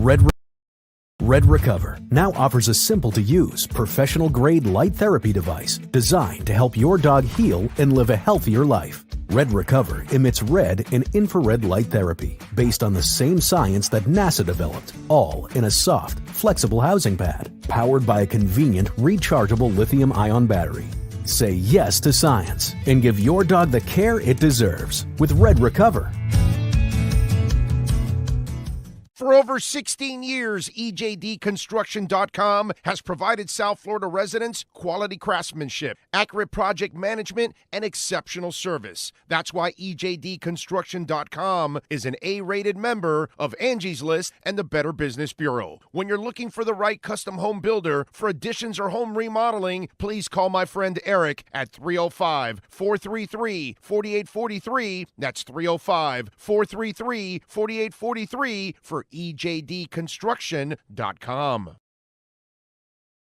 Red Recover now offers a simple-to-use, professional-grade light therapy device designed to help your dog heal and live a healthier life. Red Recover emits red and infrared light therapy based on the same science that NASA developed, all in a soft, flexible housing pad powered by a convenient, rechargeable lithium-ion battery. Say yes to science and give your dog the care it deserves with Red Recover. For over 16 years, EJDConstruction.com has provided South Florida residents quality craftsmanship, accurate project management, and exceptional service. That's why EJDConstruction.com is an A-rated member of Angie's List and the Better Business Bureau. When you're looking for the right custom home builder for additions or home remodeling, please call my friend Eric at 305-433-4843. That's 305-433-4843 for EJDConstruction.com.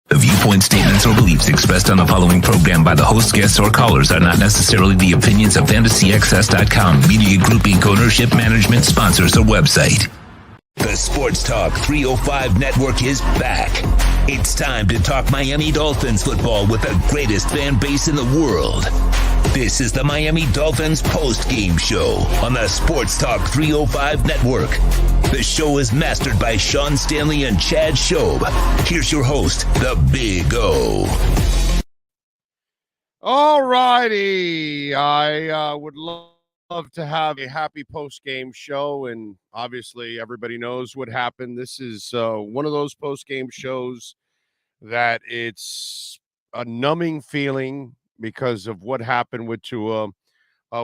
The viewpoint, statements, or beliefs expressed on the following program by the host, guests, or callers are not necessarily the opinions of FantasyXS.com, Media Group Inc. ownership, management, sponsors, or website. The Sports Talk 305 Network is back. It's time to talk Miami Dolphins football with the greatest fan base in the world. This is the Miami Dolphins Postgame Show on the Sports Talk 305 Network. The show is mastered by Sean Stanley and Chad Shobe. Here's your host, the Big O. All righty. I would love to have a happy post-game show, and obviously everybody knows what happened. This is one of those post-game shows that it's a numbing feeling because of what happened with Tua.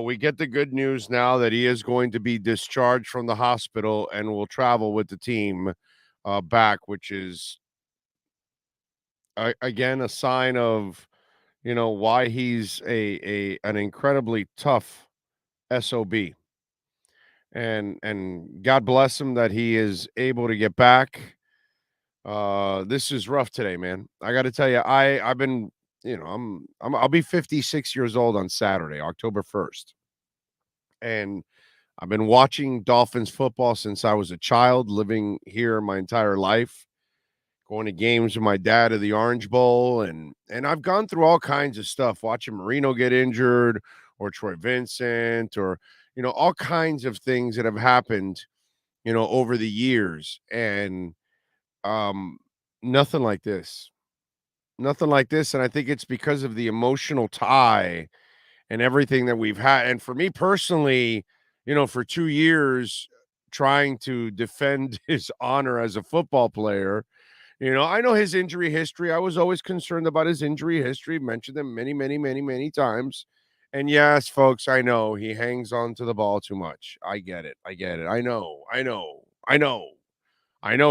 We get the good news now that he is going to be discharged from the hospital and will travel with the team back, which is, again, a sign of, why he's an incredibly tough SOB. And God bless him that he is able to get back. This is rough today, man. I got to tell you, I've been, I'll be 56 years old on Saturday, October 1st. And I've been watching Dolphins football since I was a child, living here my entire life, going to games with my dad at the Orange Bowl. And I've gone through all kinds of stuff, watching Marino get injured or Troy Vincent or, all kinds of things that have happened, over the years. And nothing like this. Nothing like this. And I think it's because of the emotional tie and everything that we've had. And for me personally, for 2 years trying to defend his honor as a football player, I know his injury history. I was always concerned about his injury history, mentioned them many, many, many, many times. And yes, folks, I know he hangs on to the ball too much. I get it. I know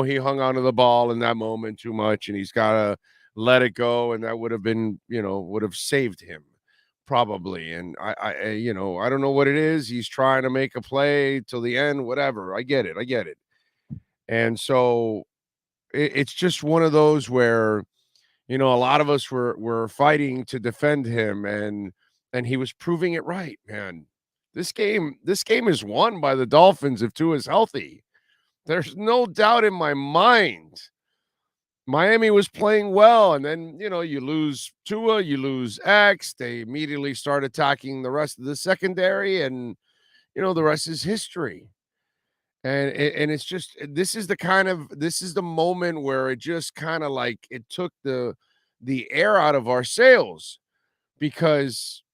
he hung onto the ball in that moment too much, and he's got to let it go. And that would have been, would have saved him. Probably. And I don't know what it is. He's trying to make a play till the end, whatever. I get it. And so it's just one of those where, a lot of us were fighting to defend him, and he was proving it right, man. This game is won by the Dolphins if Tua is healthy. There's no doubt in my mind. Miami was playing well, and then, you lose Tua, you lose X. They immediately start attacking the rest of the secondary, and, the rest is history. And it's just, this is the moment where it just kind of like it took the air out of our sails, because,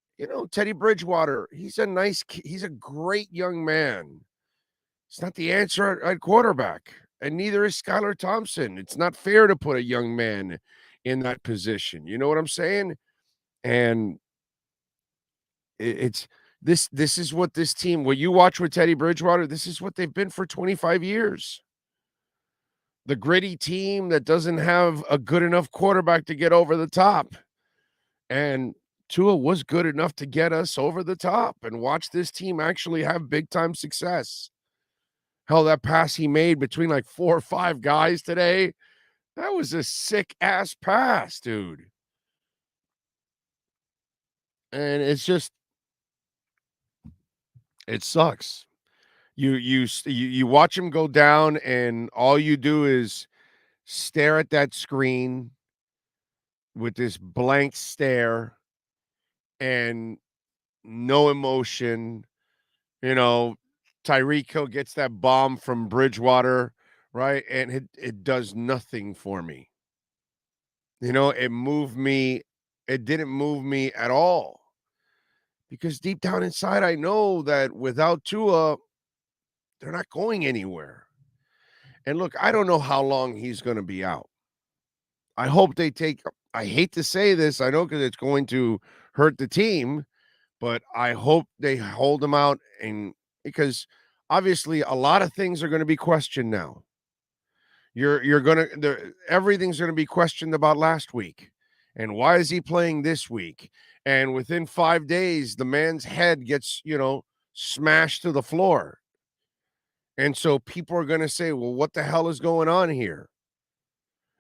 Teddy Bridgewater, he's a great young man. It's not the answer at quarterback. And neither is Skylar Thompson. It's not fair to put a young man in that position. You know what I'm saying? And it's this is what this team, what you watch with Teddy Bridgewater, this is what they've been for 25 years. The gritty team that doesn't have a good enough quarterback to get over the top. And Tua was good enough to get us over the top and watch this team actually have big time success. Hell, that pass he made between like 4 or 5 guys today, that was a sick-ass pass, dude. And it's just, it sucks. You watch him go down, and all you do is stare at that screen with this blank stare and no emotion. You know, Tyreek Hill gets that bomb from Bridgewater, right? And it does nothing for me. You know, it moved me. It didn't move me at all. Because deep down inside, I know that without Tua, they're not going anywhere. And look, I don't know how long he's going to be out. I hope they take, I hate to say this, I know because it's going to hurt the team, but I hope they hold him out, and because obviously a lot of things are going to be questioned now. You're going to, everything's going to be questioned about last week. And why is he playing this week? And within 5 days, the man's head gets, smashed to the floor. And so people are going to say, well, what the hell is going on here?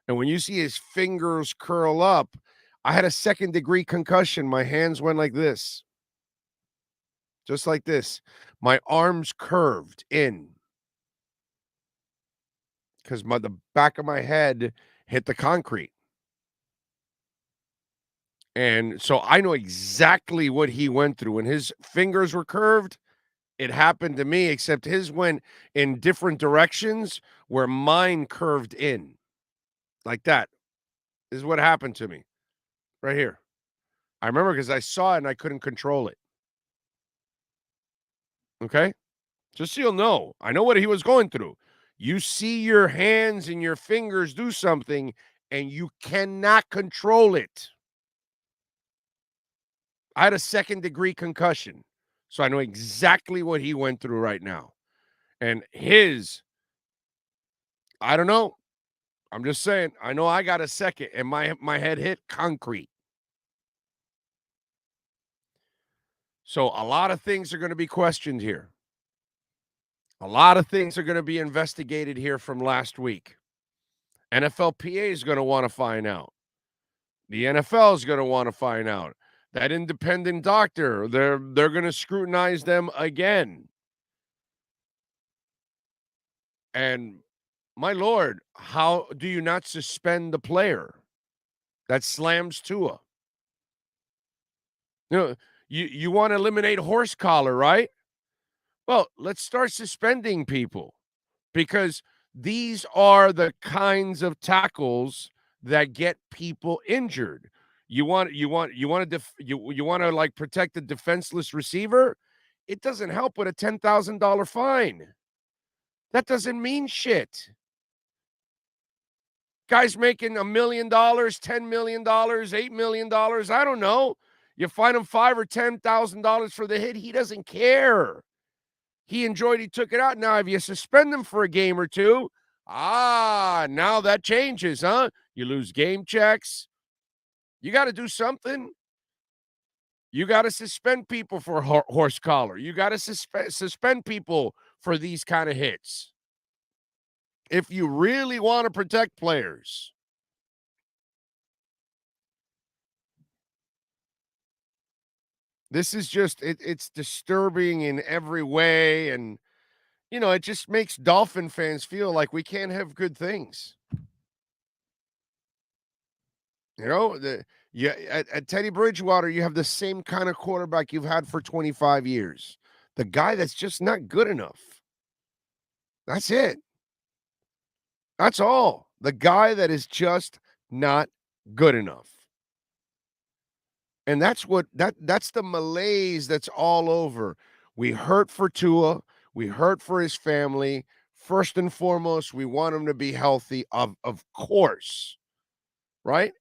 And when you see his fingers curl up, I had a second-degree concussion. My hands went like this. Just like this. My arms curved in. Because the back of my head hit the concrete. And so I know exactly what he went through. When his fingers were curved, it happened to me, except his went in different directions where mine curved in. Like that. This is what happened to me. Right here. I remember because I saw it and I couldn't control it. Okay? Just so you'll know. I know what he was going through. You see your hands and your fingers do something and you cannot control it. I had a second-degree concussion, so I know exactly what he went through right now. And I don't know. I'm just saying, I know I got a second, and my head hit concrete. So a lot of things are going to be questioned here. A lot of things are going to be investigated here from last week. NFLPA is going to want to find out. The NFL is going to want to find out. That independent doctor, they're going to scrutinize them again. And my Lord, how do you not suspend the player that slams Tua? You want to eliminate horse collar, right? Well, let's start suspending people, because these are the kinds of tackles that get people injured. You want to like protect the defenseless receiver? It doesn't help with a $10,000 fine. That doesn't mean shit. Guys making $1 million, $10 million, $8 million, I don't know. You fine him $5,000 or $10,000 for the hit, he doesn't care. He enjoyed, he took it out. Now, if you suspend him for a game or two, now that changes, huh? You lose game checks. You got to do something. You got to suspend people for horse collar. You got to suspend people for these kind of hits. If you really want to protect players. This is just, it's disturbing in every way. And, it just makes Dolphin fans feel like we can't have good things. At Teddy Bridgewater, you have the same kind of quarterback you've had for 25 years. The guy that's just not good enough. That's it. That's all. The guy that is just not good enough. And that's the malaise that's all over. We hurt for Tua. We hurt for his family. First and foremost, we want him to be healthy, of course. Right?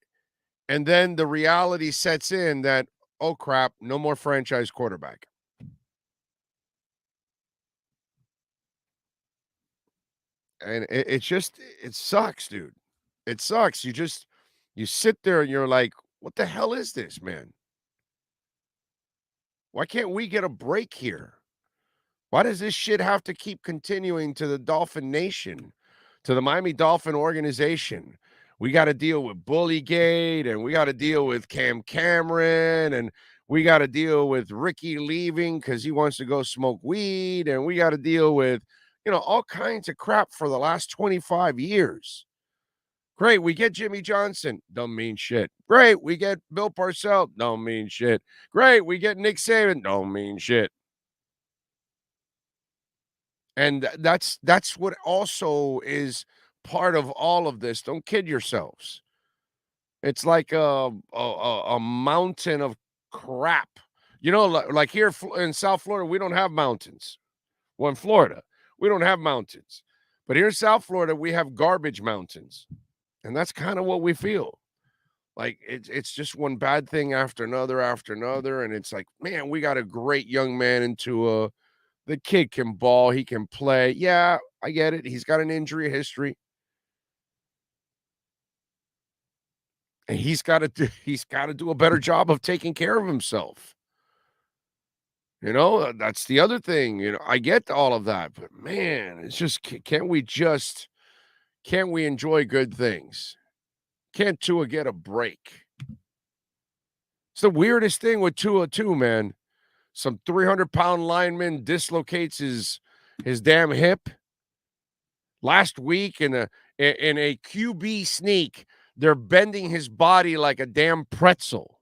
And then the reality sets in that, oh, crap, no more franchise quarterback. And it sucks, dude. It sucks. You sit there and you're like, what the hell is this, man? Why can't we get a break here? Why does this shit have to keep continuing to the Dolphin Nation, to the Miami Dolphin organization? We got to deal with Bullygate, and we got to deal with Cam Cameron, and We got to deal with Ricky leaving because he wants to go smoke weed. And we got to deal with, all kinds of crap for the last 25 years. Great, we get Jimmy Johnson. Don't mean shit. Great, we get Bill Parcells. Don't mean shit. Great, we get Nick Saban. Don't mean shit. And that's what also is part of all of this. Don't kid yourselves. It's like a mountain of crap. Like here in South Florida, we don't have mountains. Well, in Florida, we don't have mountains. But here in South Florida, we have garbage mountains. And that's kind of what we feel. Like it's just one bad thing after another. And it's like, man, we got a great young man into the kid can ball, he can play. Yeah, I get it. He's got an injury history. And he's got to do a better job of taking care of himself. That's the other thing. I get all of that, but man, it's just can't we enjoy good things? Can't Tua get a break? It's the weirdest thing with Tua too, man. Some 300-pound lineman dislocates his damn hip. Last week in a QB sneak, they're bending his body like a damn pretzel.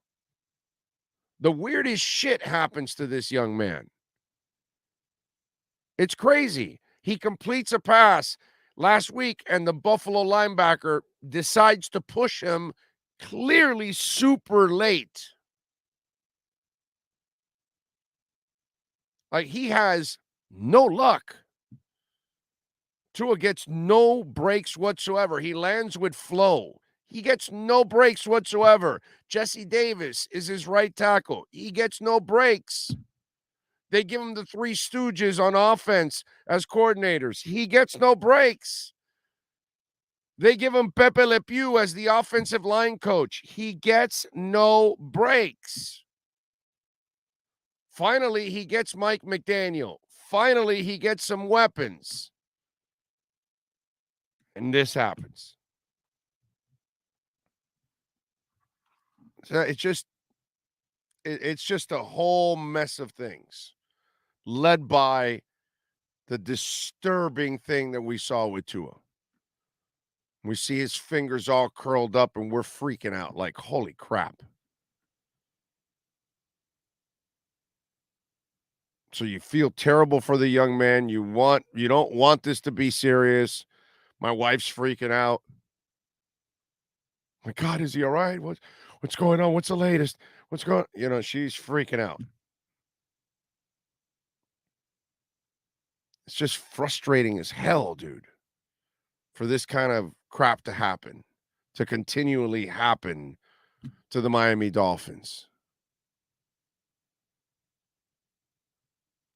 The weirdest shit happens to this young man. It's crazy. He completes a pass last week, and the Buffalo linebacker decides to push him clearly super late. Like, he has no luck. Tua gets no breaks whatsoever. He lands with flow. He gets no breaks whatsoever. Jesse Davis is his right tackle. He gets no breaks. They give him the Three Stooges on offense as coordinators. He gets no breaks. They give him Pepe Le Pew as the offensive line coach. He gets no breaks. Finally, he gets Mike McDaniel. Finally, he gets some weapons. And this happens. So it's just a whole mess of things, led by the disturbing thing that we saw with Tua. We see his fingers all curled up, and we're freaking out like, holy crap. So you feel terrible for the young man. You don't want this to be serious. My wife's freaking out. My God, is he all right? What's going on? What's the latest? What's going on? She's freaking out. It's just frustrating as hell, dude, for this kind of crap to happen, to continually happen to the Miami Dolphins.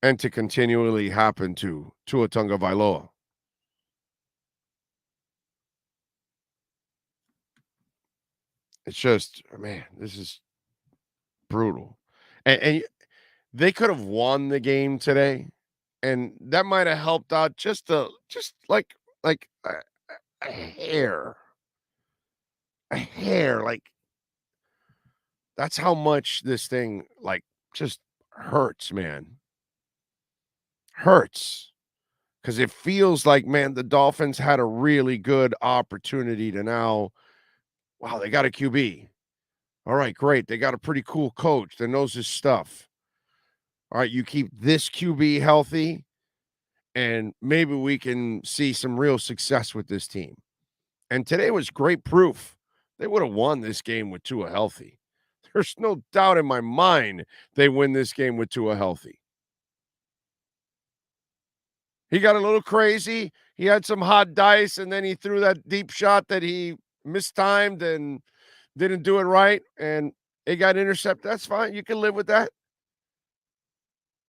And to continually happen to Tua Tagovailoa. It's just, man, this is brutal. And they could have won the game today, and that might have helped out just like a hair. A hair. Like, that's how much this thing, like, just hurts, man. Hurts. Because it feels like, man, the Dolphins had a really good opportunity to now, wow, they got a QB. All right, great. They got a pretty cool coach that knows his stuff. All right, you keep this QB healthy, and maybe we can see some real success with this team. And today was great proof. They would have won this game with Tua healthy. There's no doubt in my mind they win this game with Tua healthy. He got a little crazy. He had some hot dice, and then he threw that deep shot that he mistimed and didn't do it right, and it got intercepted. That's fine. You can live with that.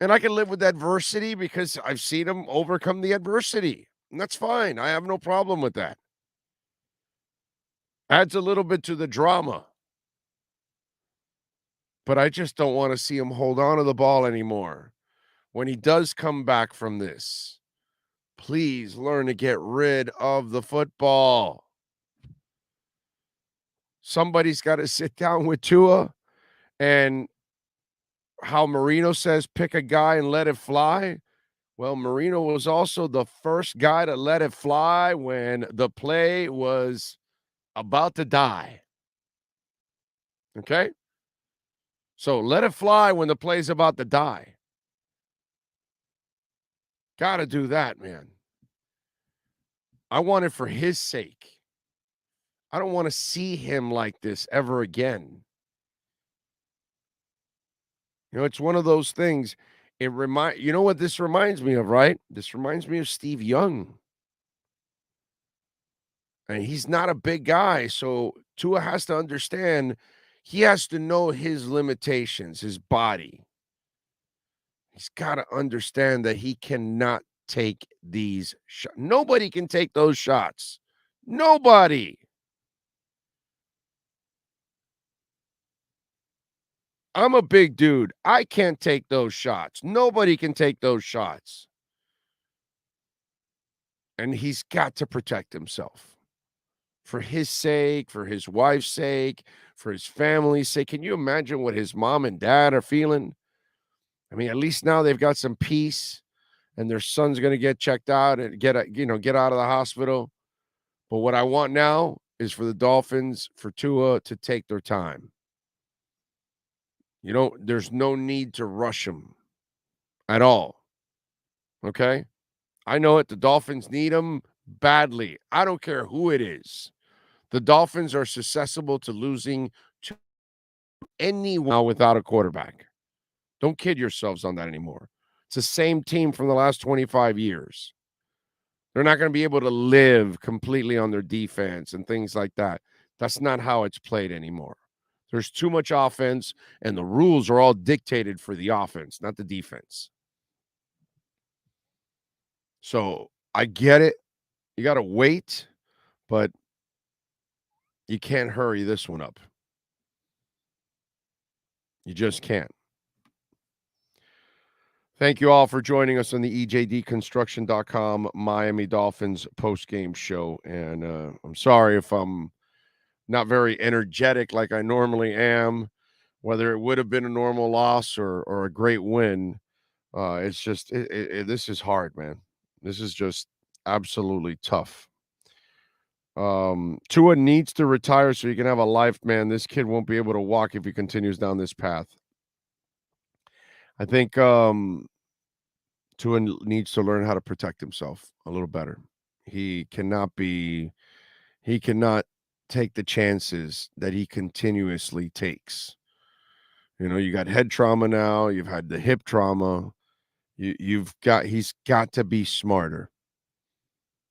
And I can live with adversity because I've seen him overcome the adversity. And that's fine. I have no problem with that. Adds a little bit to the drama. But I just don't want to see him hold on to the ball anymore. When he does come back from this, please learn to get rid of the football. Somebody's got to sit down with Tua and how Marino says pick a guy and let it fly. Well, Marino was also the first guy to let it fly when the play was about to die. Okay? So let it fly when the play's about to die. Got to do that, man. I want it for his sake. I don't want to see him like this ever again. It's one of those things. You know what this reminds me of, right? This reminds me of Steve Young. And he's not a big guy, so Tua has to understand he has to know his limitations, his body. He's got to understand that he cannot take these shots. Nobody can take those shots. Nobody. I'm a big dude. I can't take those shots. Nobody can take those shots. And he's got to protect himself. For his sake, for his wife's sake, for his family's sake. Can you imagine what his mom and dad are feeling? I mean, at least now they've got some peace and their son's going to get checked out and get out of the hospital. But what I want now is for the Dolphins, for Tua to take their time. There's no need to rush him at all. Okay? I know it. The Dolphins need him badly. I don't care who it is. The Dolphins are susceptible to losing to anyone without a quarterback. Don't kid yourselves on that anymore. It's the same team from the last 25 years. They're not going to be able to live completely on their defense and things like that. That's not how it's played anymore. There's too much offense, and the rules are all dictated for the offense, not the defense. So I get it. You got to wait, but you can't hurry this one up. You just can't. Thank you all for joining us on the EJDconstruction.com Miami Dolphins postgame show. And I'm sorry if I'm not very energetic like I normally am, whether it would have been a normal loss or a great win. It's just, this is hard, man. This is just absolutely tough. Tua needs to retire so he can have a life, man. This kid won't be able to walk if he continues down this path. I think Tua needs to learn how to protect himself a little better. He cannot take the chances that he continuously takes. You got head trauma now. You've had the hip trauma. He's got to be smarter.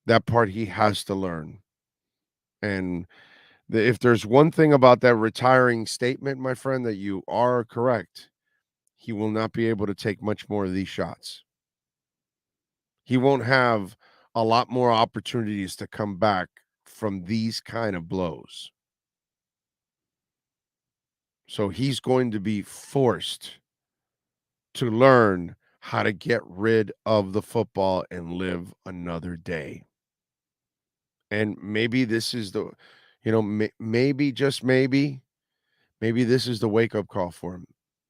That part he has to learn. And if there's one thing about that retiring statement, my friend, that you are correct, he will not be able to take much more of these shots. He won't have a lot more opportunities to come back from these kind of blows. So he's going to be forced to learn how to get rid of the football and live another day. And maybe this is maybe just maybe this is the wake-up call for him.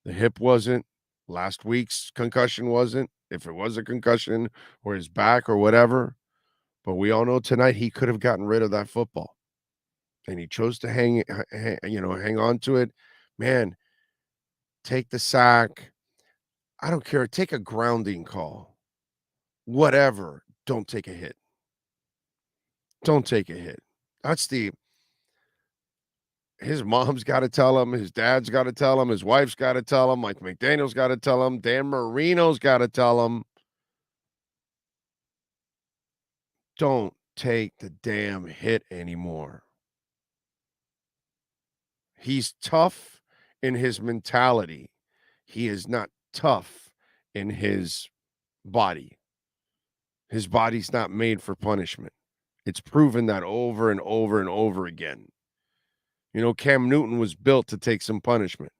The hip wasn't. Last week's concussion wasn't. If it was a concussion or his back or whatever. But we all know tonight he could have gotten rid of that football. And he chose to hang on to it. Man, take the sack. I don't care. Take a grounding call. Whatever. Don't take a hit. Don't take a hit. His mom's got to tell him. His dad's got to tell him. His wife's got to tell him. Mike McDaniel's got to tell him. Dan Marino's got to tell him. Don't take the damn hit anymore. He's tough in his mentality. He is not tough in his body. His body's not made for punishment. It's proven that over and over and over again. Cam Newton was built to take some punishment.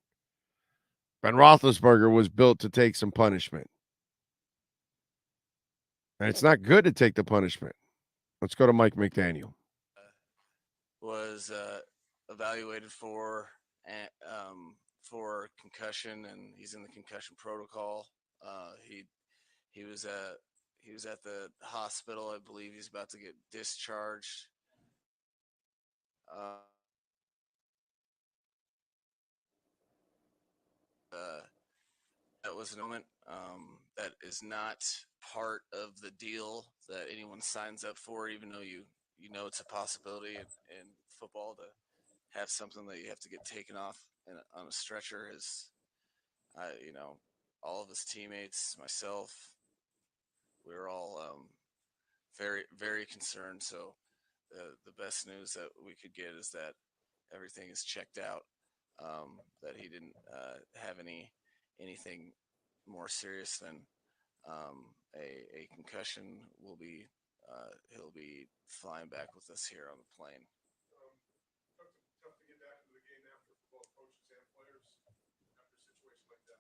Ben Roethlisberger was built to take some punishment. And it's not good to take the punishment. Let's go to Mike McDaniel. Was evaluated for for concussion, and he's in the concussion protocol. He was at the hospital. I believe he's about to get discharged. That was a moment that is not part of the deal that anyone signs up for, even though you know it's a possibility in football to have something that you have to get taken off on a stretcher. Is all of his teammates, myself, we were all very, very concerned. So the best news that we could get is that everything is checked out, that he didn't have anything more serious than a concussion. He'll be flying back with us here on the plane. Tough to get back into the game after for both coaches and players after a situation like that.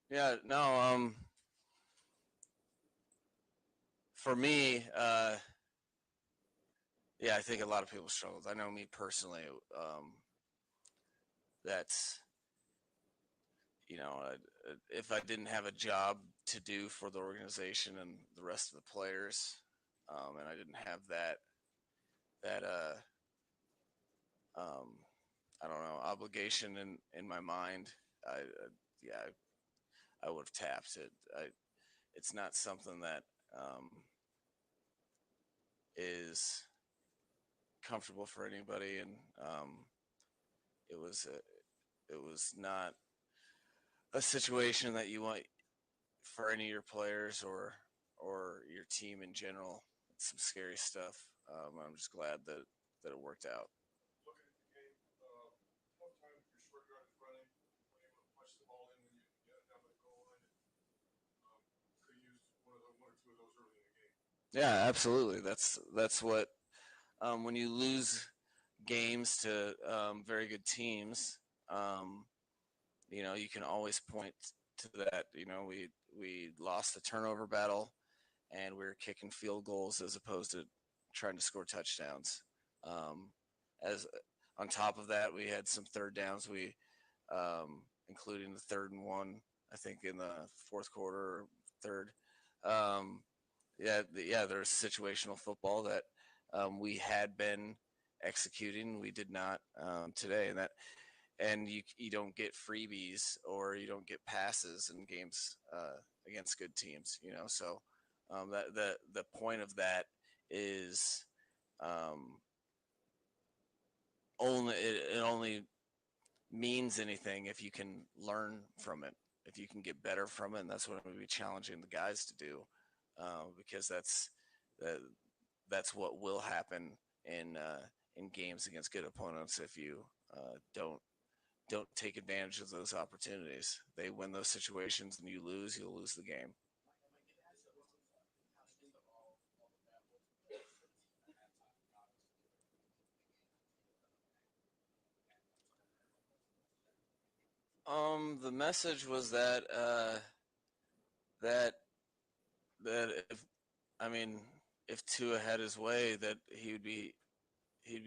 Yeah, no. For me, yeah, I think a lot of people struggled. I know me personally. That's if I didn't have a job to do for the organization and the rest of the players, and I didn't have that I don't know, obligation in my mind, I would have tapped it. It's not something that is comfortable for anybody, and it was not a situation that you want for any of your players or your team in general. It's some scary stuff. I'm just glad that it worked out. Looking at the game, what time your short yard is running, when able to punch the ball in when you get down to the goal line, could have used one or two of those early in the game. Yeah, absolutely. That's what when you lose games to very good teams, you can always point to that. We lost the turnover battle, and we were kicking field goals as opposed to trying to score touchdowns. As on top of that, we had some third downs. We, including the 3rd and 1, I think in the fourth quarter or third. There's situational football that we had been executing. We did not today, and you don't get freebies or you don't get passes in games against good teams. So that the point of that is only means anything if you can learn from it, if you can get better from it, and that's what I'm going to be challenging the guys to do, because that's what will happen in games against good opponents if you don't take advantage of those opportunities. They win those situations and you'll lose the game. The message was that if Tua had his way, that he'd be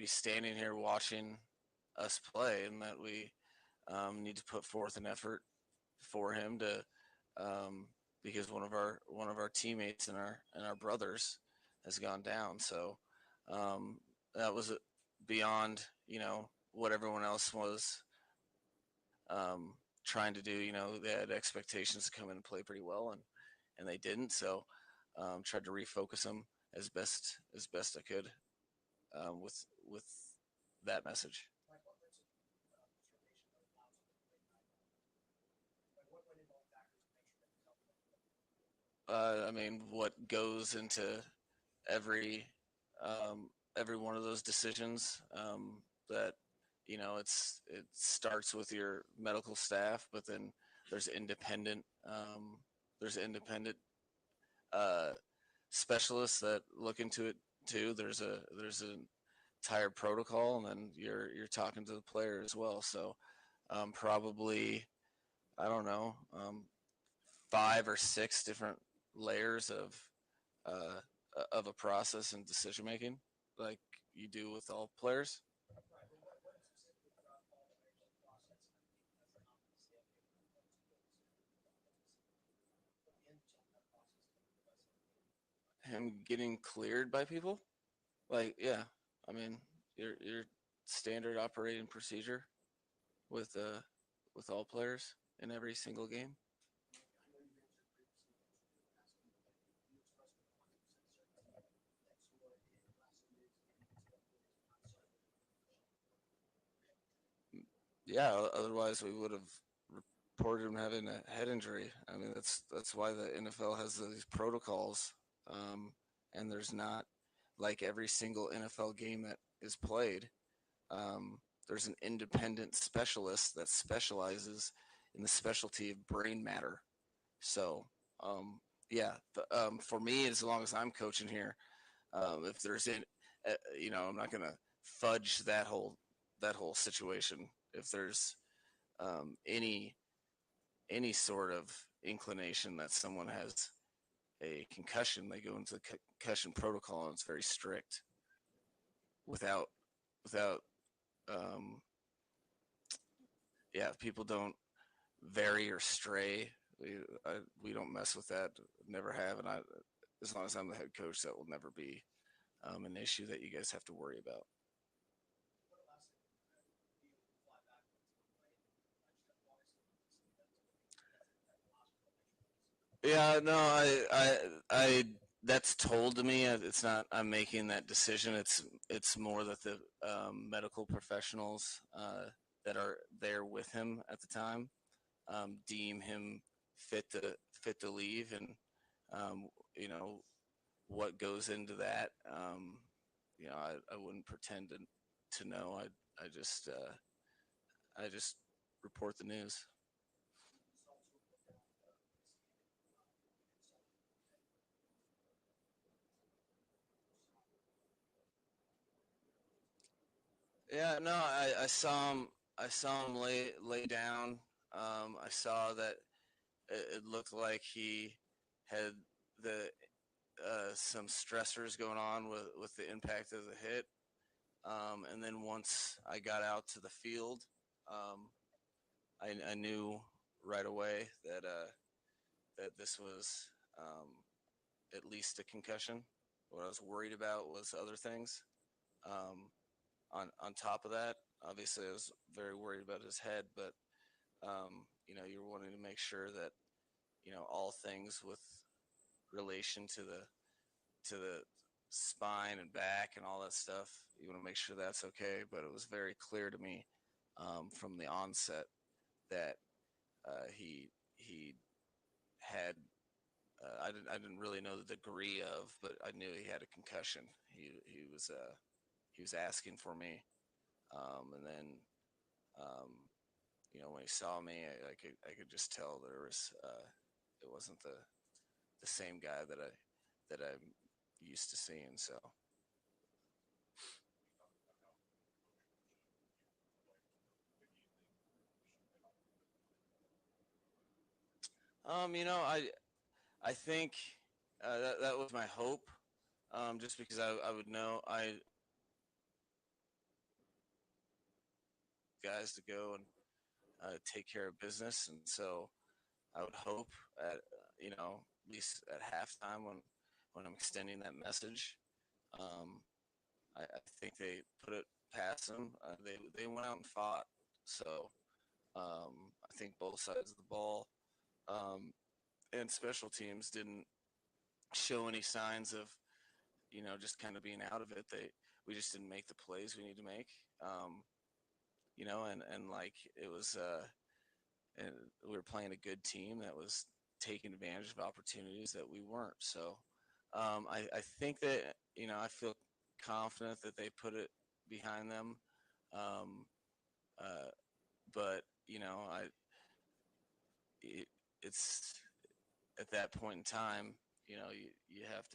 standing here watching us play, and that we need to put forth an effort for him to because one of our teammates and our brothers has gone down. So that was beyond what everyone else was trying to do. They had expectations to come in and play pretty well, and they didn't. So tried to refocus them as best I could with that message. What goes into every one of those decisions, that it starts with your medical staff, but then there's independent specialists that look into it too. There's an entire protocol, and then you're talking to the player as well. So probably, I don't know, 5 or 6 different layers of a process and decision making, like you do with all players. him getting cleared by people. Like, yeah, I mean, your standard operating procedure with all players in every single game. Yeah, otherwise we would have reported him having a head injury. I mean, that's why the NFL has these protocols, and there's not like every single NFL game that is played. There's an independent specialist that specializes in the specialty of brain matter. So, yeah, for me, as long as I'm coaching here, if there's I'm not gonna fudge that whole situation. If there's any sort of inclination that someone has a concussion, they go into the concussion protocol, and it's very strict. Without if people don't vary or stray, we don't mess with that. Never have, and as long as I'm the head coach, that will never be an issue that you guys have to worry about. Yeah, no, I that's told to me. It's not I'm making that decision. It's more that the medical professionals that are there with him at the time deem him fit to leave, and um, you know what goes into that. I wouldn't pretend to know. I just report the news. Yeah, no, I saw him. I saw him lay down. I saw that it looked like he had the some stressors going on with the impact of the hit. And then once I got out to the field, um, I knew right away that this was at least a concussion. What I was worried about was other things. Um, on top of that, obviously, I was very worried about his head, but you're wanting to make sure that all things with relation to the spine and back and all that stuff. You want to make sure that's okay. But it was very clear to me from the onset that he had. I didn't really know the degree of, but I knew he had a concussion. He was asking for me, and then when he saw me, I could just tell it wasn't the same guy that I'm used to seeing. So. I think that was my hope. Just because I would know guys to go and take care of business, and so I would hope at least at halftime when I'm extending that message, um, I think they put it past them. They went out and fought, so I think both sides of the ball and special teams didn't show any signs of just kind of being out of it. We just didn't make the plays we need to make. And like it was, and we were playing a good team that was taking advantage of opportunities that we weren't. So I think that I feel confident that they put it behind them. Um, but it's at that point in time, you have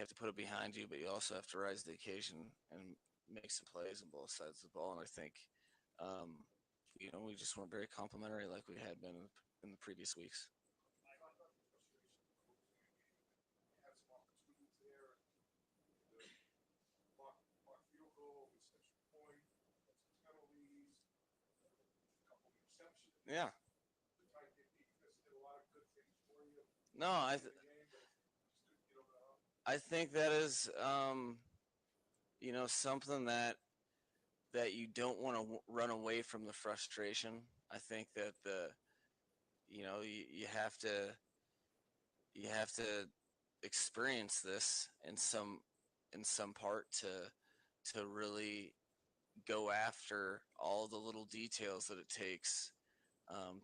to put it behind you, but you also have to rise to the occasion and make some plays on both sides of the ball. And I think, we just weren't very complimentary like we had been in the previous weeks. Yeah. No, I think that is, something that you don't want to run away from the frustration. I think that you have to experience this in some part to really go after all the little details that it takes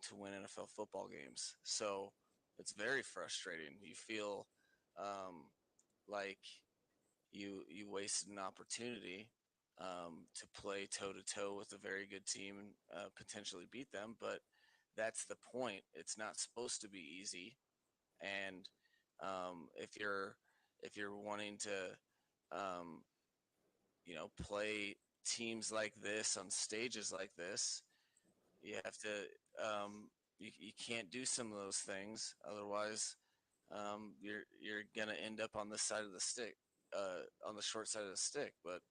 to win NFL football games. So it's very frustrating. You feel like you wasted an opportunity to play toe to toe with a very good team and potentially beat them. But that's the point. It's not supposed to be easy. And if you're wanting to play teams like this on stages like this, you have to you can't do some of those things. Otherwise, you're gonna end up on this side of the stick, on the short side of the stick. But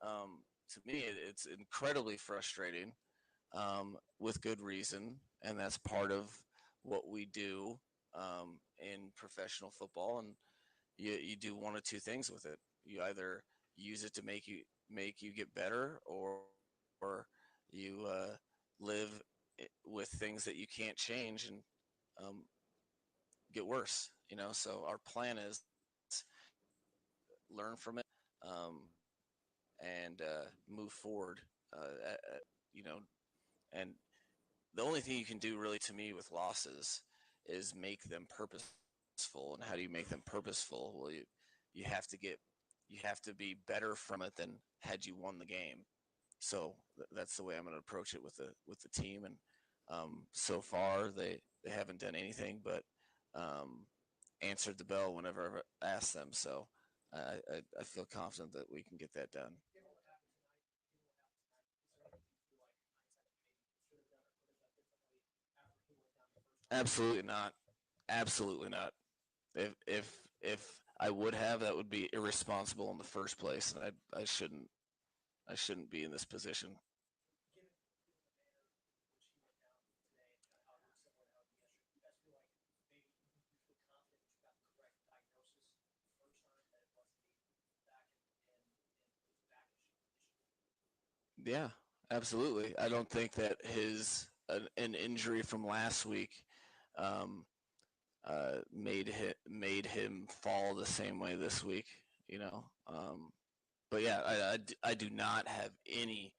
to me, it's incredibly frustrating, with good reason, and that's part of what we do in professional football. And you do one of two things with it. You either use it to make you get better, or you live with things that you can't change and get worse. So our plan is learn from it, and move forward. You know, and the only thing you can do really to me with losses is make them purposeful. And how do you make them purposeful? Well, you have to be better from it than had you won the game. So that's the way I'm going to approach it with the team. And so far they haven't done anything but answered the bell whenever I asked them. So I feel confident that we can get that done. Absolutely not. Absolutely not. If I would have, that would be irresponsible in the first place, and I shouldn't be in this position. Yeah, absolutely. I don't think that an injury from last week um, made him fall the same way this week. But yeah, I do not have any,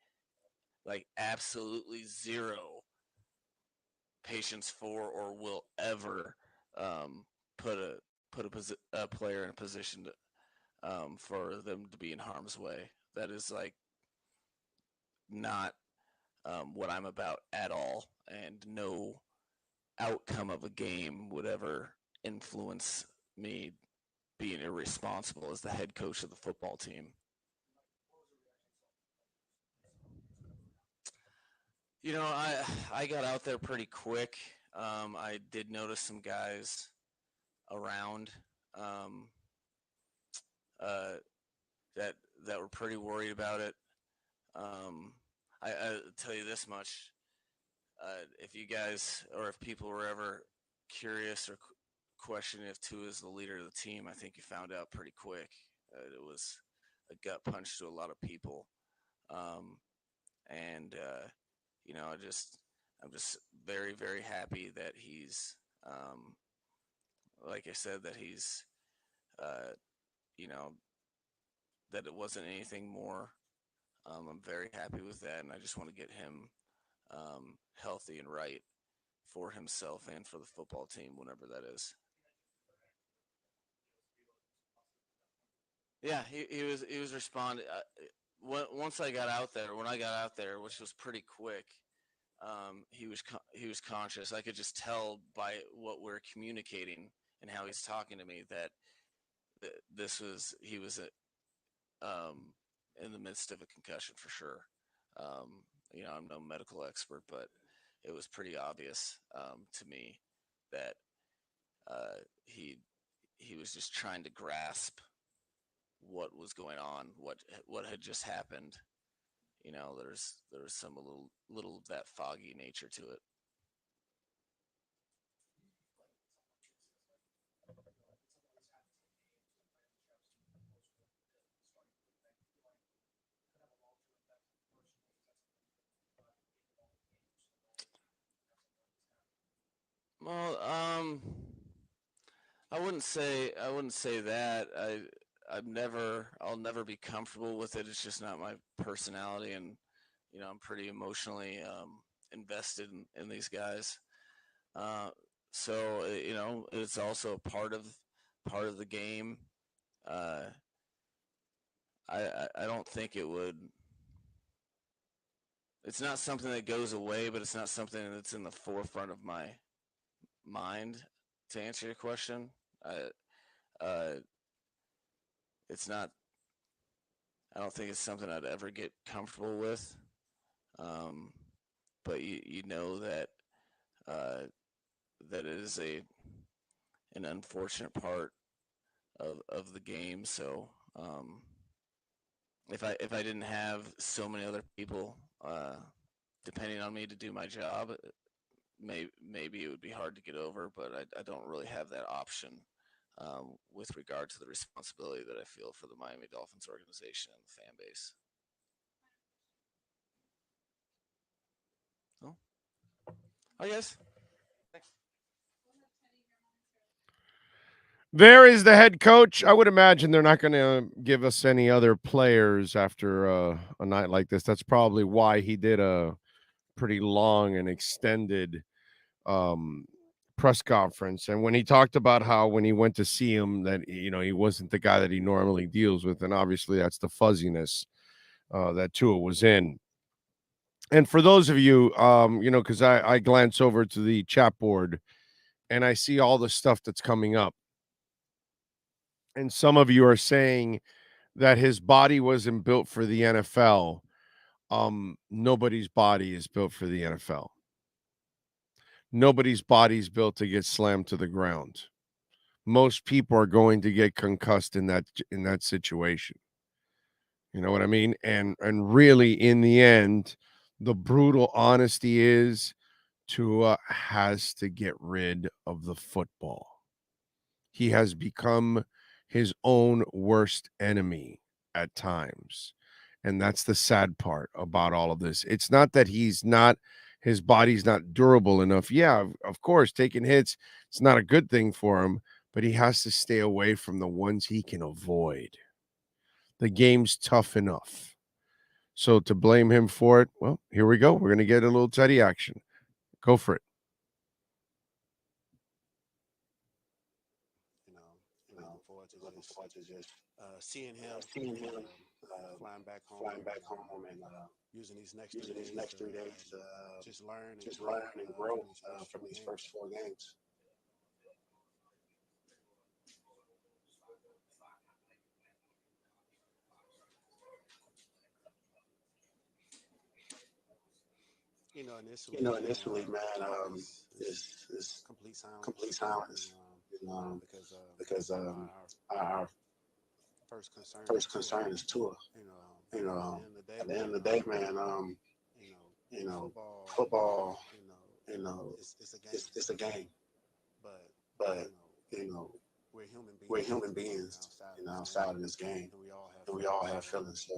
like, absolutely zero patience for or will ever put a player in a position for them to be in harm's way. That is like not what I'm about at all, and no outcome of a game would ever influence me being irresponsible as the head coach of the football team. I got out there pretty quick. I did notice some guys around um, uh, that were pretty worried about it. Um, I tell you this much: if you guys, or if people were ever curious or questioning if Tua is the leader of the team, I think you found out pretty quick. It was a gut punch to a lot of people, and I'm just very, very happy that he's, like I said, that he's, uh, you know, that it wasn't anything more. I'm very happy with that, and I just want to get him healthy and right for himself and for the football team, whenever that is. Yeah, he was responding. Once I got out there, when I got out there, which was pretty quick, he was conscious. I could just tell by what we're communicating and how he's talking to me that he was in the midst of a concussion for sure. I'm no medical expert, but it was pretty obvious to me that uh, he he was just trying to grasp what was going on, what had just happened. There's some little of that foggy nature to it. Well, I wouldn't say that. I'll never be comfortable with it. It's just not my personality, and I'm pretty emotionally invested in these guys. So it's also part of the game. Uh, I don't think it would. It's not something that goes away, but it's not something that's in the forefront of my mind. To answer your question, it's not. I don't think it's something I'd ever get comfortable with. But you know that that it is an unfortunate part of the game. So if I didn't have so many other people depending on me to do my job, maybe it would be hard to get over. But I don't really have that option with regard to the responsibility that I feel for the Miami Dolphins organization and the fan base. Oh yes. There is the head coach. I would imagine they're not going to give us any other players after a night like this. That's probably why he did a pretty long and extended press conference. And when he talked about how when he went to see him that he wasn't the guy that he normally deals with, and obviously that's the fuzziness that Tua was in. And for those of you, because I glance over to the chat board and I see all the stuff that's coming up. And some of you are saying that his body wasn't built for the NFL. Nobody's body is built for the NFL. Nobody's body is built to get slammed to the ground. Most people are going to get concussed in that situation. You know what I mean? And really, in the end, the brutal honesty is Tua has to get rid of the football. He has become his own worst enemy at times. And that's the sad part about all of this. It's not that his body's not durable enough. Yeah, of course, taking hits, it's not a good thing for him, but he has to stay away from the ones he can avoid. The game's tough enough. So to blame him for it, well, here we go. We're going to get a little Teddy action. Go for it. Looking forward to just seeing him flying back home, and using these next 3 days to just learn and grow from these first 4 games. Initially, man, is complete silence, because our first concern is Tua. At the end of the day, man, football, it's a game, but we're human beings, outside of this game, and we all have feelings. So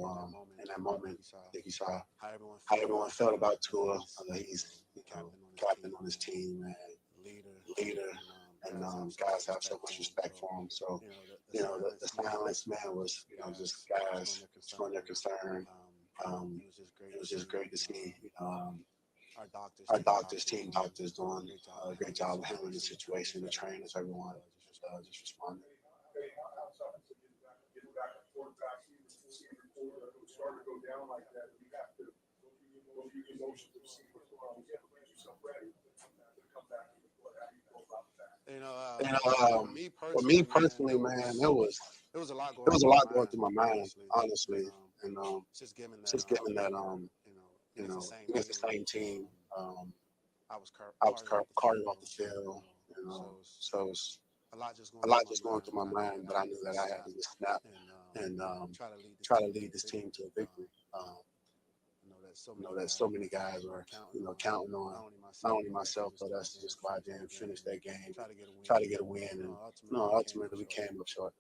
in that moment, I think you saw how everyone felt about Tua. He's captain on his team, and leader, and guys have so much respect for him. So the silence, man, was just guys showing their concern. It was just great to see. Our doctors doing a great job of handling the situation. The trainers, everyone, just responded. For me personally, man, it was a lot going through my mind, honestly, and just given that against the same team, I was carting off the field, so it's a lot just going through my mind. But I knew that I had to just snap and try to lead this team to a victory. That so many guys are counting on not only myself but us to just go out there and finish that game, try to get a win, and ultimately we came up short.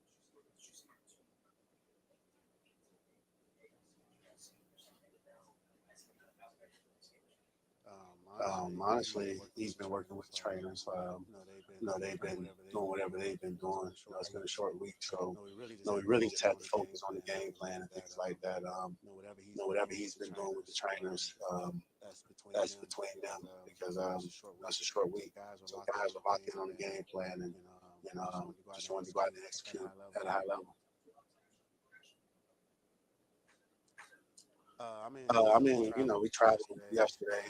Honestly, he's been working with the trainers. They've been doing whatever they've been doing. It's been a short week, so we really just have to focus on the game plan and things like that. Whatever he's been doing with the trainers, that's between them because that's a short week. So guys are locked in on the game plan and just wanted to go out and execute at a high level. We traveled yesterday,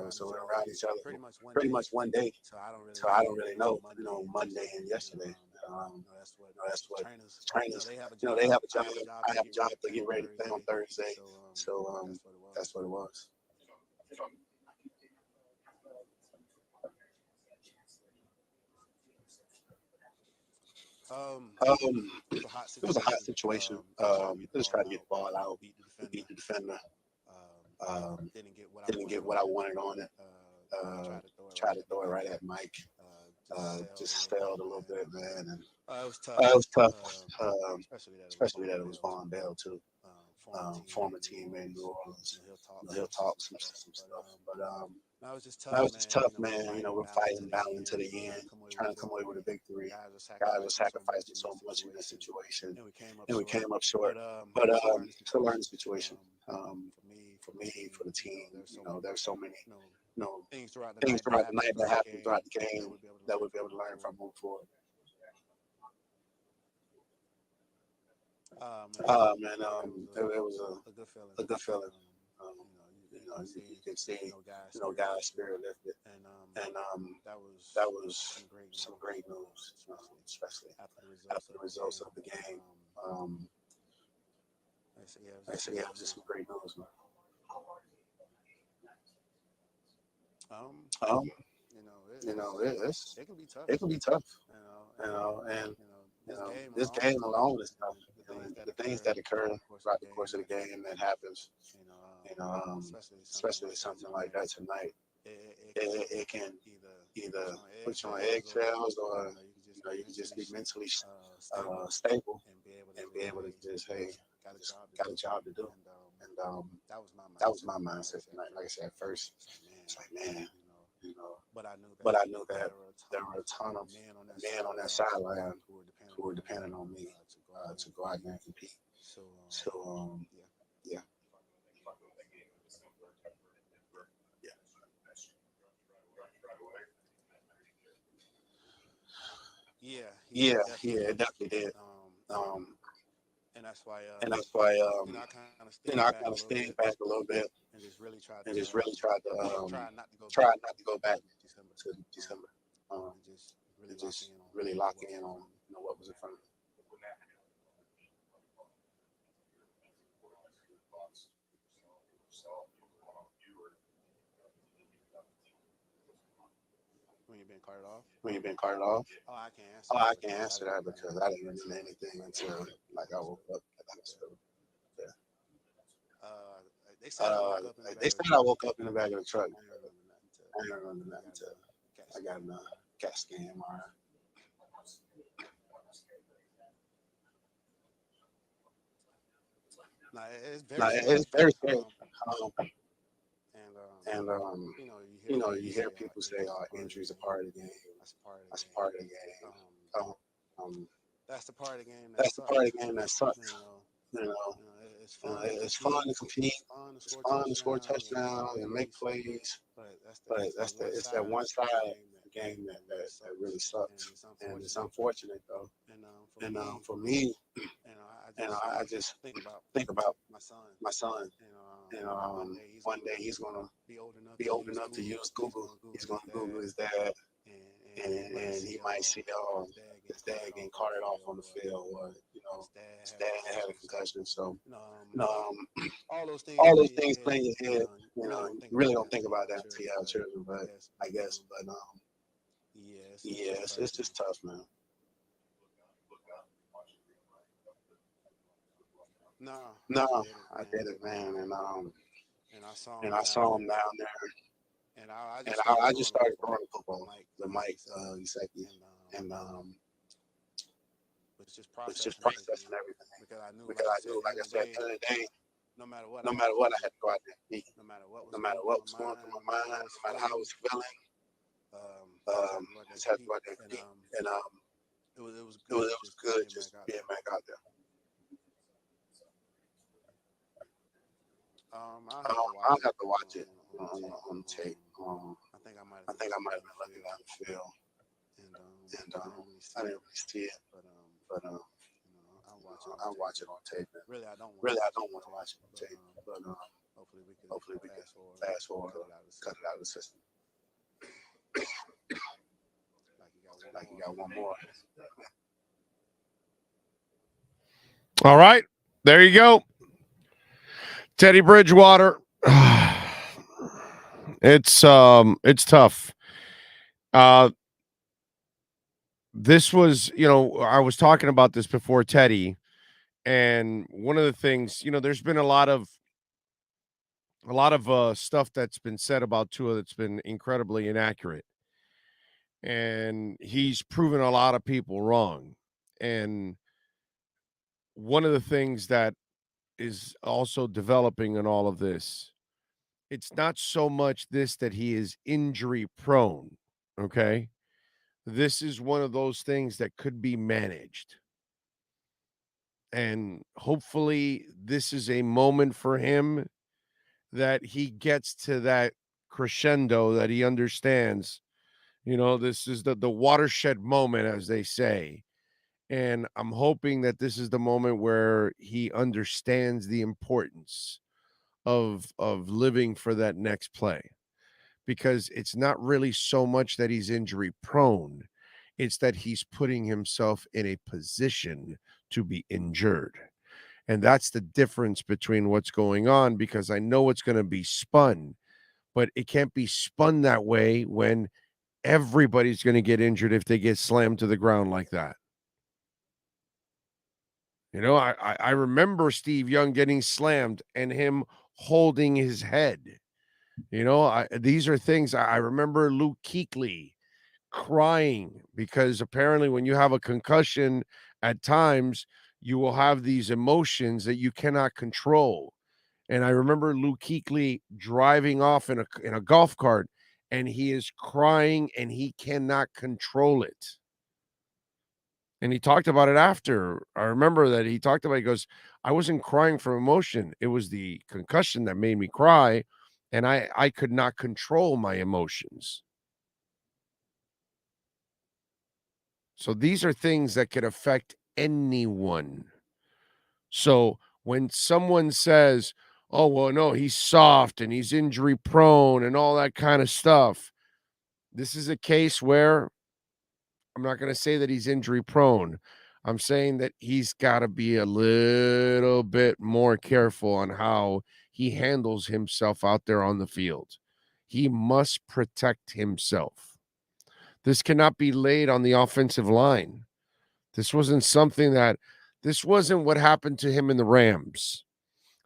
so we're around each other pretty much one day. So I don't really know, Monday and yesterday. That's what trainers, they have a job. I have a job to get ready to play on Thursday. So that's what it was. It was a hot situation. Just tried to get the ball out, beat the defender. Didn't get what I wanted on it. Tried to throw it right at Mike. Just failed a little bit, man. And it was tough, especially that it was Von Bell too, former teammate in New Orleans. He'll talk some stuff, but that was just tough, man. We're fighting, battling to the end, trying to come away with a victory. Guys were sacrificing so much in this situation, and we came up short. But to learn the situation, for me, for the team, there's so many, things throughout the night that happened throughout the game that we'll be able to learn from moving forward. It was a good feeling. You can see, guys' spirit lifted, and that was some great news, especially after the results of the game. I say, it was just some great news, man. It can be tough, and this game alone is tough. The things that occur throughout the course of the game that happens, especially something like that tonight, it can either put you on eggshells or you can just be mentally stable and be able to just, hey, just got a job to do. And that was my mindset tonight. Like I said, at first, it's like, man, but I knew that there were a ton of men on that sideline who were depending on me to go out there and compete. So, yeah. Yeah, it definitely did. And that's why I kind of stayed back a little bit and just really tried not to go back to December. And just really lock in on what was in front of me. When you've been carted off? Oh, I can't answer that because I didn't remember anything until like I woke up at the hospital. Yeah. They said I woke up in the back of the truck. I didn't remember that until I got a CAT scan MRI. It's very scary. You hear people say, "Oh, injuries are part of the game." That's part of the game. That's the part of the game that sucks. It's fun to compete. It's fun to score touchdowns and make plays. But it's that one side of the game that really sucks. And it's unfortunate though. And for me, I just think about my son. One day he's gonna be old enough to use Google. He's gonna Google his dad, and he might see, oh, his dad getting carted off on the field, or his dad had a concussion. So, all those things play in your head. You really don't think about that until you have children. But I guess, it's just tough, man. No, I did it, man, and I saw him down there, and I just started throwing the football, the Mike Gesicki, and it's just processing everything because I knew, like I said, at the end of the day, no matter what, I had to go out there and beat. No matter what was going through my mind, no matter how I was feeling, I just had to go out there and beat. And it was good just being back out there. I'll have to watch it on tape. I think I might have been looking down the field, and I didn't really see it, but I'll watch it on tape. Really, I don't want to watch it on tape, but hopefully we can fast forward or cut it out of the system. Like you got one more. All right, there you go. Teddy Bridgewater. It's tough. This was, I was talking about this before Teddy, and one of the things, there's been a lot of stuff that's been said about Tua that's been incredibly inaccurate, and he's proven a lot of people wrong. And one of the things that is also developing in all of this, it's not so much this that he is injury prone, okay? This is one of those things that could be managed. And hopefully this is a moment for him that he gets to that crescendo that he understands. This is the watershed moment, as they say. And I'm hoping that this is the moment where he understands the importance of living for that next play, because it's not really so much that he's injury prone, it's that he's putting himself in a position to be injured. And that's the difference between what's going on, because I know it's going to be spun, but it can't be spun that way when everybody's going to get injured if they get slammed to the ground like that. I remember Steve Young getting slammed and him holding his head. These are things I remember. Luke Kuechly crying because apparently when you have a concussion, at times you will have these emotions that you cannot control. And I remember Luke Kuechly driving off in a golf cart, and he is crying and he cannot control it. And he talked about it after. I remember that he talked about it. He goes, I wasn't crying from emotion. It was the concussion that made me cry, and I could not control my emotions. So these are things that could affect anyone. So when someone says, oh, well, no, he's soft and he's injury prone and all that kind of stuff, this is a case where I'm not going to say that he's injury prone. I'm saying that he's got to be a little bit more careful on how he handles himself out there on the field. He must protect himself. This cannot be laid on the offensive line. This wasn't what happened to him in the Rams.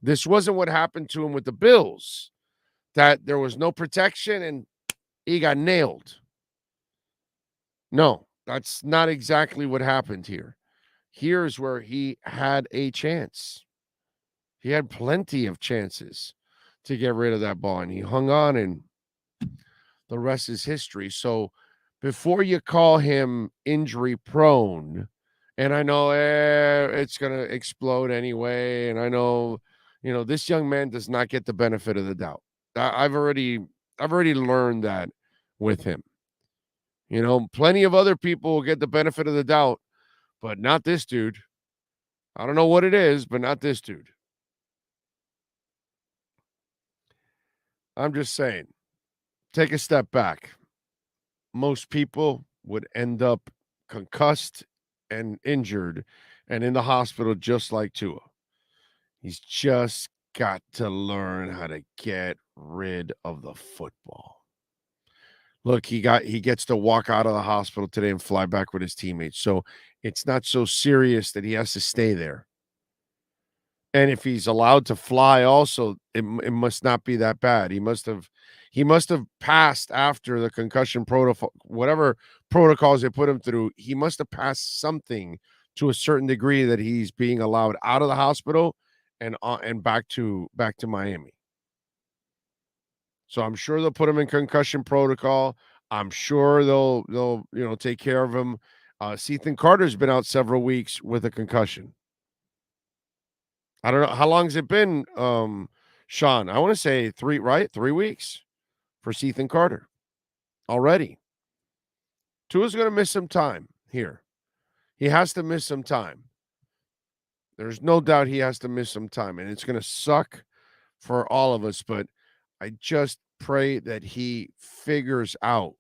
This wasn't what happened to him with the Bills, that there was no protection and he got nailed. No, that's not exactly what happened here. Here's where he had a chance. He had plenty of chances to get rid of that ball, and he hung on, and the rest is history. So before you call him injury prone, and I know it's going to explode anyway, and I know, this young man does not get the benefit of the doubt. I've already learned that with him. Plenty of other people will get the benefit of the doubt, but not this dude. I don't know what it is, but not this dude. I'm just saying, take a step back. Most people would end up concussed and injured and in the hospital just like Tua. He's just got to learn how to get rid of the football. Look, he gets to walk out of the hospital today and fly back with his teammates. So it's not so serious that he has to stay there. And if he's allowed to fly also, it must not be that bad. He must have passed after the concussion protocol, whatever protocols they put him through. He must have passed something to a certain degree that he's being allowed out of the hospital and back to Miami. So I'm sure they'll put him in concussion protocol. I'm sure they'll take care of him. Ethan Carter's been out several weeks with a concussion. I don't know how long has it been, Sean. I want to say 3 weeks for Ethan Carter already. Tua's going to miss some time here. He has to miss some time. There's no doubt he has to miss some time, and it's going to suck for all of us, but I just pray that he figures out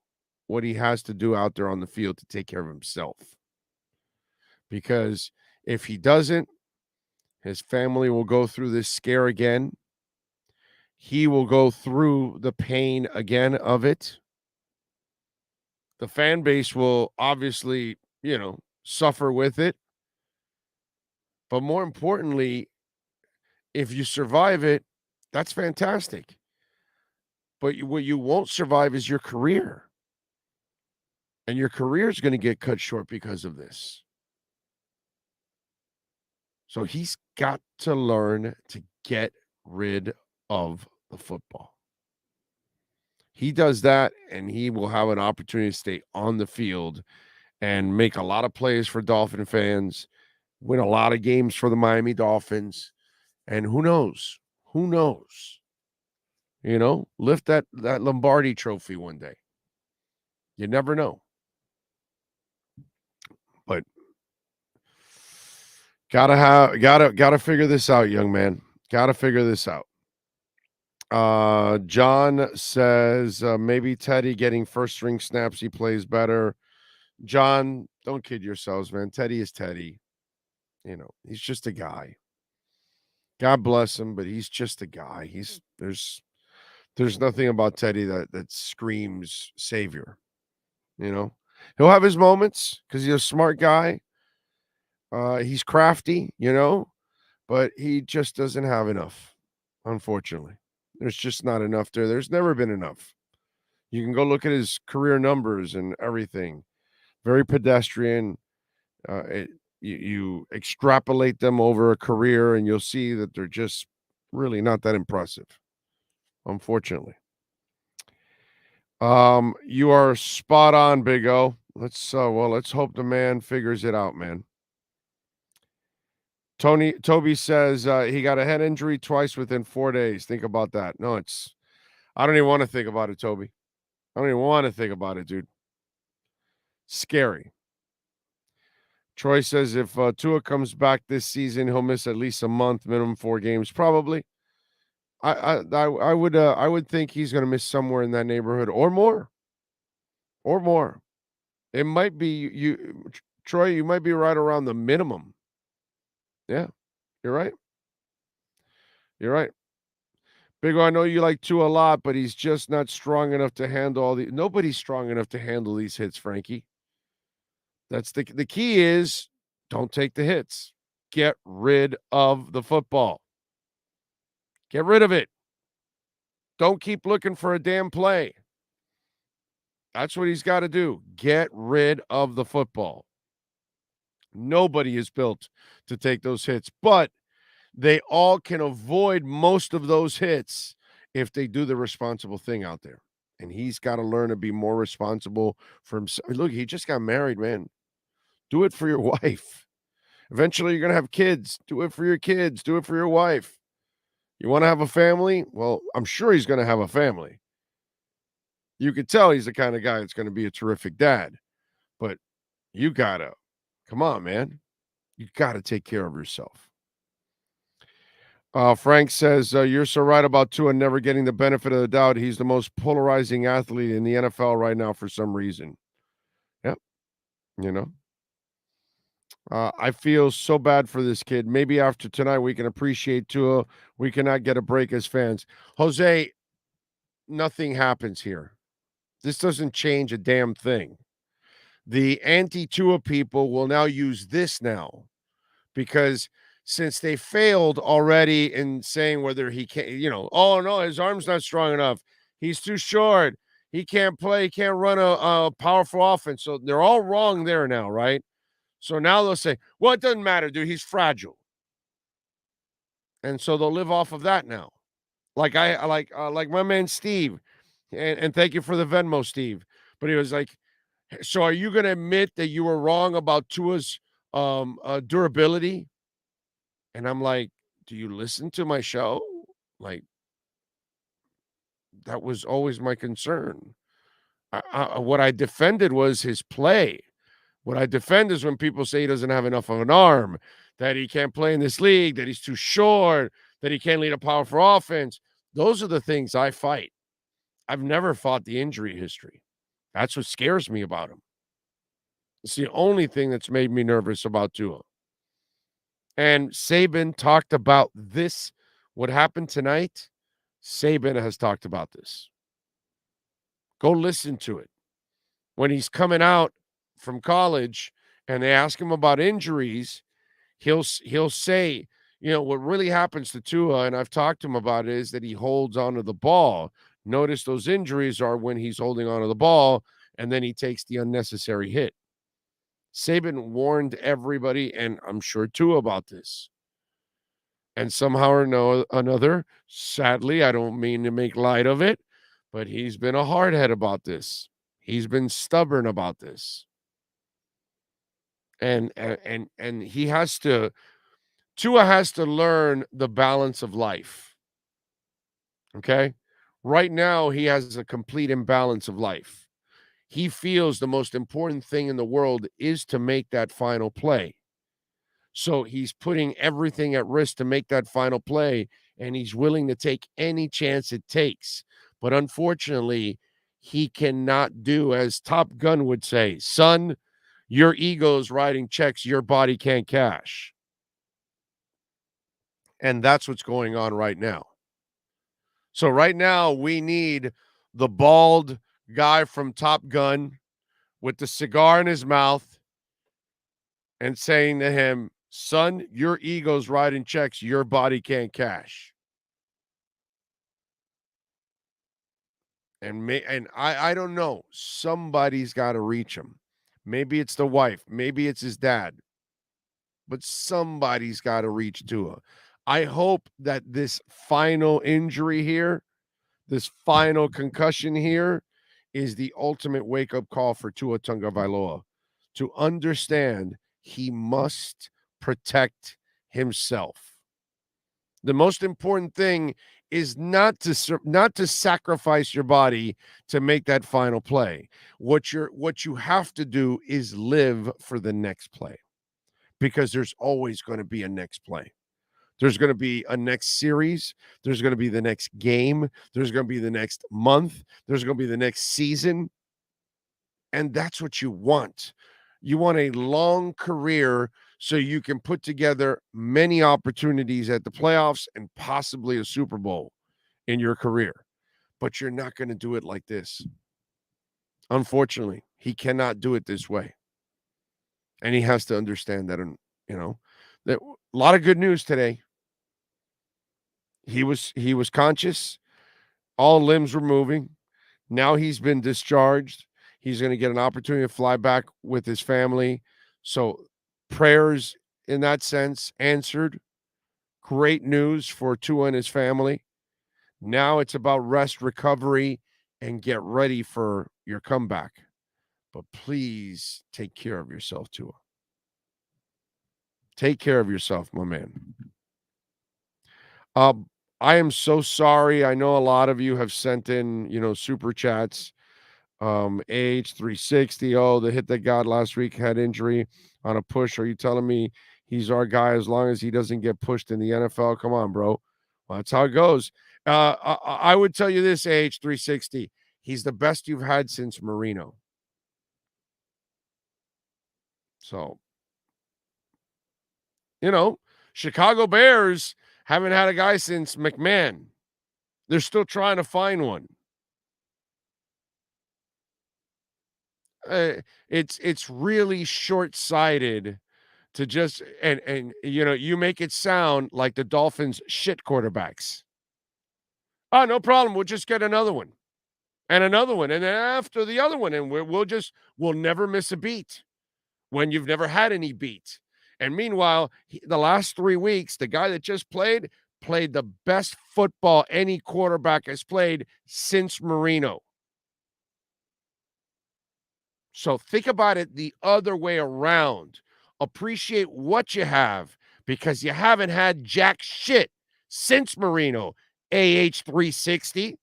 what he has to do out there on the field to take care of himself. Because if he doesn't, his family will go through this scare again. He will go through the pain again of it. The fan base will obviously, suffer with it. But more importantly, if you survive it, that's fantastic. But what you won't survive is your career. And your career is going to get cut short because of this. So he's got to learn to get rid of the football. He does that, and he will have an opportunity to stay on the field and make a lot of plays for Dolphin fans, win a lot of games for the Miami Dolphins. And who knows? Who knows? Lift that Lombardi trophy one day. You never know. But gotta figure this out, young man. Gotta figure this out. John says maybe Teddy getting first string snaps, he plays better. John, don't kid yourselves, man. Teddy is Teddy. He's just a guy. God bless him, but he's just a guy. There's nothing about Teddy that screams savior. He'll have his moments because he's a smart guy. He's crafty, but he just doesn't have enough, unfortunately. There's just not enough there. There's never been enough. You can go look at his career numbers and everything. Very pedestrian. You extrapolate them over a career, and you'll see that they're just really not that impressive, unfortunately. You are spot on, Big O. Let's hope the man figures it out, man. Toby says he got a head injury twice within 4 days. Think about that. No, I don't even want to think about it, Toby. I don't even want to think about it, dude. Scary. Troy says if Tua comes back this season, he'll miss at least a month, minimum 4 games, probably. I would think he's going to miss somewhere in that neighborhood or more. It might be Troy. You might be right around the minimum. Yeah, you're right. Big O, I know you like Tua a lot, but he's just not strong enough to handle nobody's strong enough to handle these hits, Frankie. That's the key is don't take the hits. Get rid of the football. Get rid of it. Don't keep looking for a damn play. That's what he's got to do. Get rid of the football. Nobody is built to take those hits, but they all can avoid most of those hits if they do the responsible thing out there. And he's got to learn to be more responsible for himself. Look, he just got married, man. Do it for your wife. Eventually, you're going to have kids. Do it for your kids. Do it for your wife. You want to have a family? Well, I'm sure he's going to have a family. You could tell he's the kind of guy that's going to be a terrific dad. But you got to, come on, man. You got to take care of yourself. Frank says, you're so right about Tua never getting the benefit of the doubt. He's the most polarizing athlete in the NFL right now for some reason. Yep. I feel so bad for this kid. Maybe after tonight we can appreciate Tua. We cannot get a break as fans. Jose, nothing happens here. This doesn't change a damn thing. The anti-Tua people will now use this now because since they failed already in saying whether he can, oh no, his arm's not strong enough. He's too short. He can't play. He can't run a powerful offense. So they're all wrong there now, right? So now they'll say, well, it doesn't matter, dude. He's fragile. And so they'll live off of that now. Like like my man Steve, and thank you for the Venmo, Steve. But he was like, so are you going to admit that you were wrong about Tua's durability? And I'm like, do you listen to my show? Like, that was always my concern. What I defended was his play. What I defend is when people say he doesn't have enough of an arm, that he can't play in this league, that he's too short, that he can't lead a powerful offense. Those are the things I fight. I've never fought the injury history. That's what scares me about him. It's the only thing that's made me nervous about Tua. And Saban talked about this, what happened tonight. Saban has talked about this. Go listen to it. When he's coming out from college and they ask him about injuries, he'll say, you know, what really happens to Tua, and I've talked to him about it, is that he holds onto the ball. Notice those injuries are when he's holding onto the ball and then he takes the unnecessary hit. Saban warned everybody, and I'm sure Tua, about this. And somehow or another, sadly, I don't mean to make light of it, but he's been a hardhead about this. He's been stubborn about this. And he has to, Tua has to learn the balance of life. Okay? Right now, he has a complete imbalance of life. He feels the most important thing in the world is to make that final play. So he's putting everything at risk to make that final play, and he's willing to take any chance it takes. But unfortunately, he cannot do, as Top Gun would say, son, your ego's writing checks your body can't cash. And that's what's going on right now. So right now, we need the bald guy from Top Gun with the cigar in his mouth and saying to him, son, your ego's writing checks your body can't cash. And I don't know. Somebody's got to reach him. Maybe it's the wife. Maybe it's his dad. But somebody's got to reach Tua. I hope that this final injury here, this final concussion here, is the ultimate wake-up call for Tua Tagovailoa to understand he must protect himself. The most important thing is not to sacrifice your body to make that final play. What you have to do is live for the next play, because there's always going to be a next play. There's going to be a next series. There's going to be the next game. There's going to be the next month. There's going to be the next season. And that's what you want. You want a long career so you can put together many opportunities at the playoffs and possibly a Super Bowl in your career. But you're not going to do it like this. Unfortunately, he cannot do it this way. And he has to understand that, that a lot of good news today. He was conscious. All limbs were moving. Now he's been discharged. He's going to get an opportunity to fly back with his family. So prayers in that sense answered. Great news for Tua and his family. Now it's about rest, recovery, and get ready for your comeback. But please take care of yourself, Tua. Take care of yourself, my man. I am so sorry. I know a lot of you have sent in, super chats. AH360, the hit that got last week had injury on a push. Are you telling me he's our guy as long as he doesn't get pushed in the NFL? Come on, bro. Well, that's how it goes. I would tell you this, AH360. He's the best you've had since Marino. So, Chicago Bears haven't had a guy since McMahon. They're still trying to find one. It's really short-sighted to just and you make it sound like the Dolphins shit quarterbacks. Oh, no problem. We'll just get another one and another one, and then after the other one, and we'll never miss a beat when you've never had any beat. And meanwhile, the last 3 weeks, the guy that just played played the best football any quarterback has played since Marino. So think about it the other way around. Appreciate what you have because you haven't had jack shit since Marino. AH360.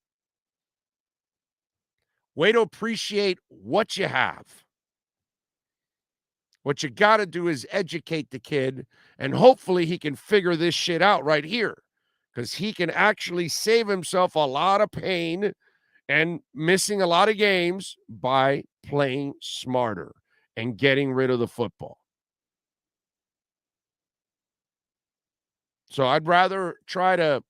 Way to appreciate what you have. What you got to do is educate the kid, and hopefully he can figure this shit out right here because he can actually save himself a lot of pain and missing a lot of games by playing smarter and getting rid of the football. So I'd rather try to,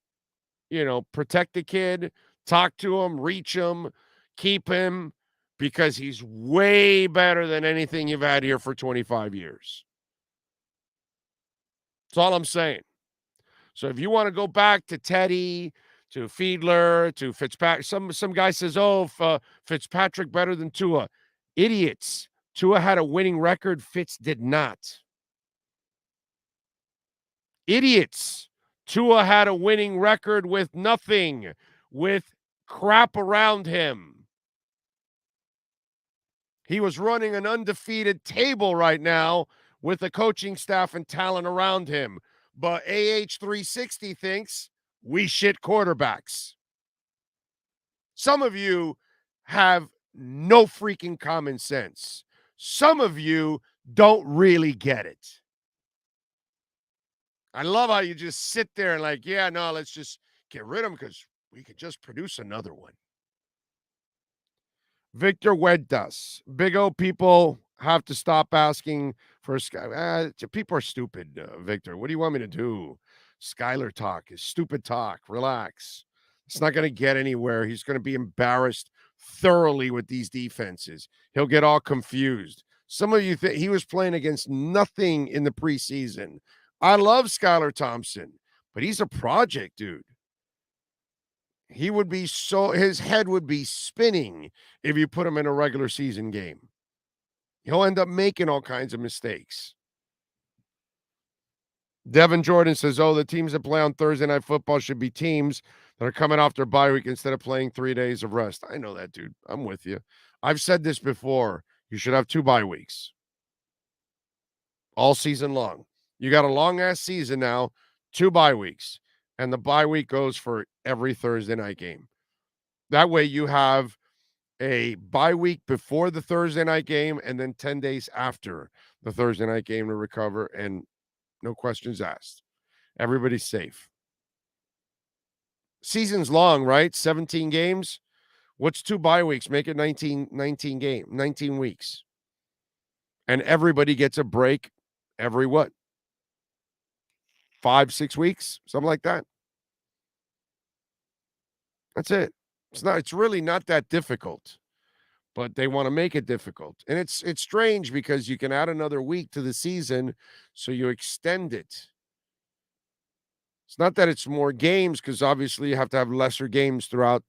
protect the kid, talk to him, reach him, keep him, because he's way better than anything you've had here for 25 years. That's all I'm saying. So if you want to go back to Teddy, to Fiedler, to Fitzpatrick, some guy says, Fitzpatrick better than Tua. Idiots. Tua had a winning record. Fitz did not. Idiots. Tua had a winning record with nothing, with crap around him. He was running an undefeated table right now with the coaching staff and talent around him. But AH360 thinks we shit quarterbacks. Some of you have no freaking common sense. Some of you don't really get it. I love how you just sit there and let's just get rid of him because we could just produce another one. Victor Huertas. Big O people have to stop asking for a Sky. People are stupid, Victor. What do you want me to do? Skyler talk is stupid talk. Relax. It's not going to get anywhere. He's going to be embarrassed thoroughly with these defenses. He'll get all confused. Some of you think he was playing against nothing in the preseason. I love Skylar Thompson, but he's a project, dude. He would be his head would be spinning if you put him in a regular season game. He'll end up making all kinds of mistakes. Devin Jordan says, the teams that play on Thursday Night Football should be teams that are coming off their bye week instead of playing 3 days of rest. I know that, dude. I'm with you. I've said this before. You should have 2 bye weeks all season long. You got a long-ass season now, 2 bye weeks, and the bye week goes for every Thursday night game. That way you have a bye week before the Thursday night game and then 10 days after the Thursday night game to recover, and no questions asked. Everybody's safe. Season's long, right? 17 games. What's 2 bye weeks? Make it 19 weeks. And everybody gets a break every what? 5-6 weeks, something like that. That's it. It's really not that difficult, but they want to make it difficult. And it's strange because you can add another week to the season, so you extend it. It's not that it's more games, because obviously you have to have lesser games throughout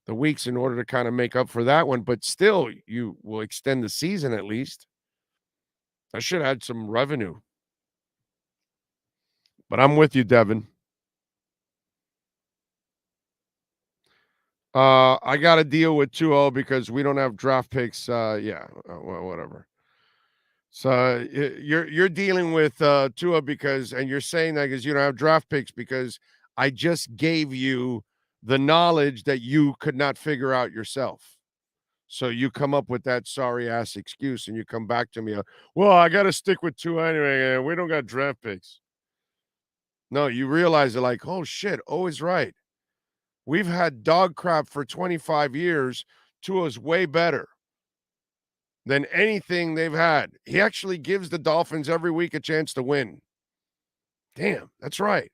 the weeks in order to kind of make up for that one, but still you will extend the season at least. I should add some revenue. But I'm with you, Devin. I got to deal with 2-0 because we don't have draft picks. Whatever. So you're dealing with Tua and you're saying that because you don't have draft picks, because I just gave you the knowledge that you could not figure out yourself. So you come up with that sorry ass excuse and you come back to me. I got to stick with Tua anyway. We don't got draft picks. No, you realize it oh shit, is right. We've had dog crap for 25 years. Tua's way better than anything they've had. He actually gives the Dolphins every week a chance to win. Damn, that's right.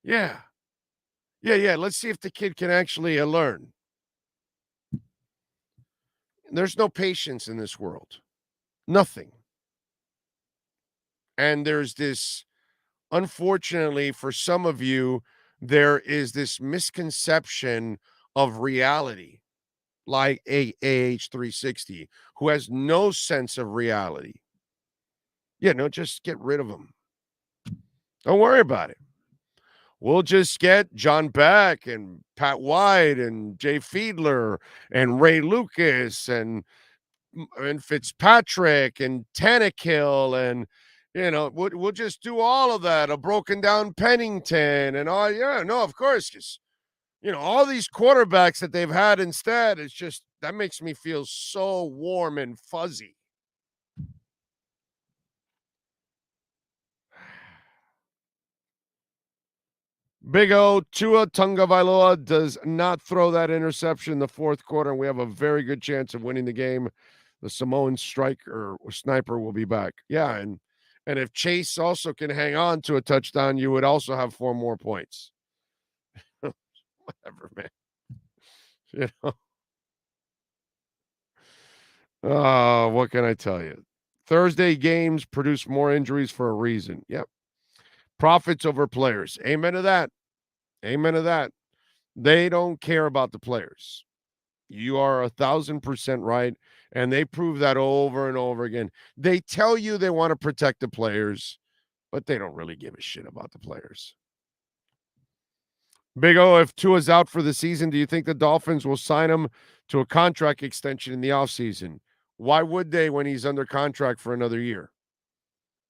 Yeah. Let's see if the kid can actually learn. There's no patience in this world. Nothing. And there's this, unfortunately, for some of you, there is this misconception of reality, like AH360, who has no sense of reality. Just get rid of him. Don't worry about it. We'll just get John Beck and Pat White and Jay Fiedler and Ray Lucas and Fitzpatrick and Tannehill and we'll just do all of that. A broken down Pennington and all. Yeah, no, of course, because all these quarterbacks that they've had instead. It's just that makes me feel so warm and fuzzy. Big O, Tua Tagovailoa does not throw that interception in the fourth quarter, and we have a very good chance of winning the game. The Samoan striker or sniper will be back. Yeah, and if Chase also can hang on to a touchdown, you would also have 4 more points. Whatever, man. What can I tell you? Thursday games produce more injuries for a reason. Yep. Profits over players. Amen to that. Amen to that. They don't care about the players. You are 1,000% right. And they prove that over and over again. They tell you they want to protect the players, but they don't really give a shit about the players. Big O, if Tua's out for the season, do you think the Dolphins will sign him to a contract extension in the offseason? Why would they when he's under contract for another year?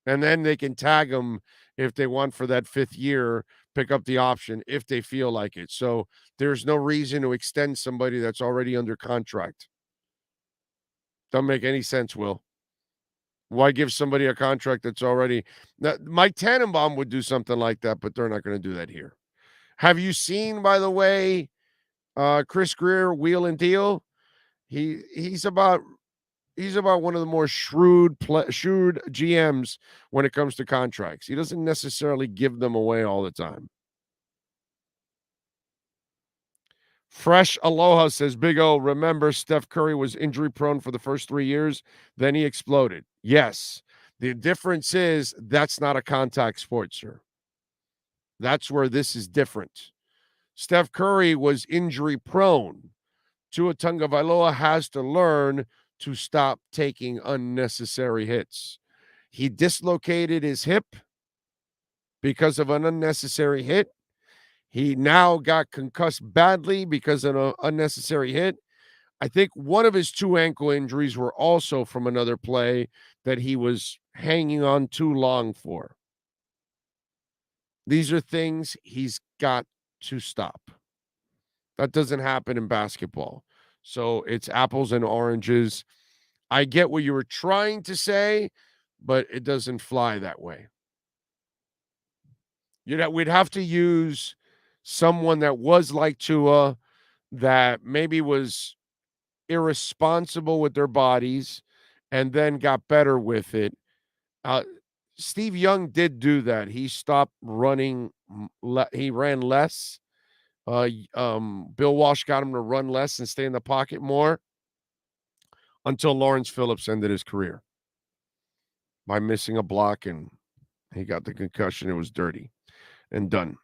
And then they can tag him if they want for that 5th year, pick up the option if they feel like it. So there's no reason to extend somebody that's already under contract. Doesn't make any sense, Will. Why give somebody a contract that's already... Mike Tannenbaum would do something like that, but they're not going to do that here. Have you seen, by the way, Chris Greer wheel and deal? He's about one of the more shrewd GMs when it comes to contracts. He doesn't necessarily give them away all the time. Fresh Aloha says, Big O, remember Steph Curry was injury prone for the first 3 years, then he exploded. Yes. The difference is that's not a contact sport, sir. That's where this is different. Steph Curry was injury prone. Tua Tagovailoa has to learn to stop taking unnecessary hits. He dislocated his hip because of an unnecessary hit. He now got concussed badly because of an unnecessary hit. I think one of his 2 ankle injuries were also from another play that he was hanging on too long for. These are things he's got to stop. That doesn't happen in basketball. So it's apples and oranges. I get what you were trying to say, but it doesn't fly that way. We'd have to use someone that was like Tua, that maybe was irresponsible with their bodies and then got better with it. Steve Young did do that. He stopped running. He ran less. Bill Walsh got him to run less and stay in the pocket more until Lawrence Phillips ended his career by missing a block, and he got the concussion. It was dirty and done.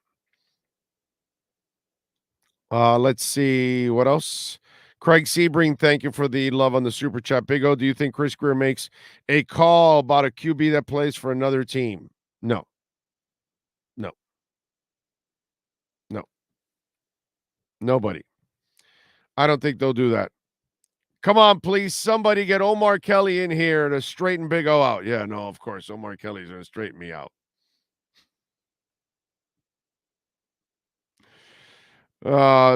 Let's see what else. Craig Sebring, thank you for the love on the super chat. Big O, do you think Chris Greer makes a call about a QB that plays for another team? No. Nobody. I don't think they'll do that. Come on, please. Somebody get Omar Kelly in here to straighten Big O out. Yeah, no, of course. Omar Kelly's going to straighten me out.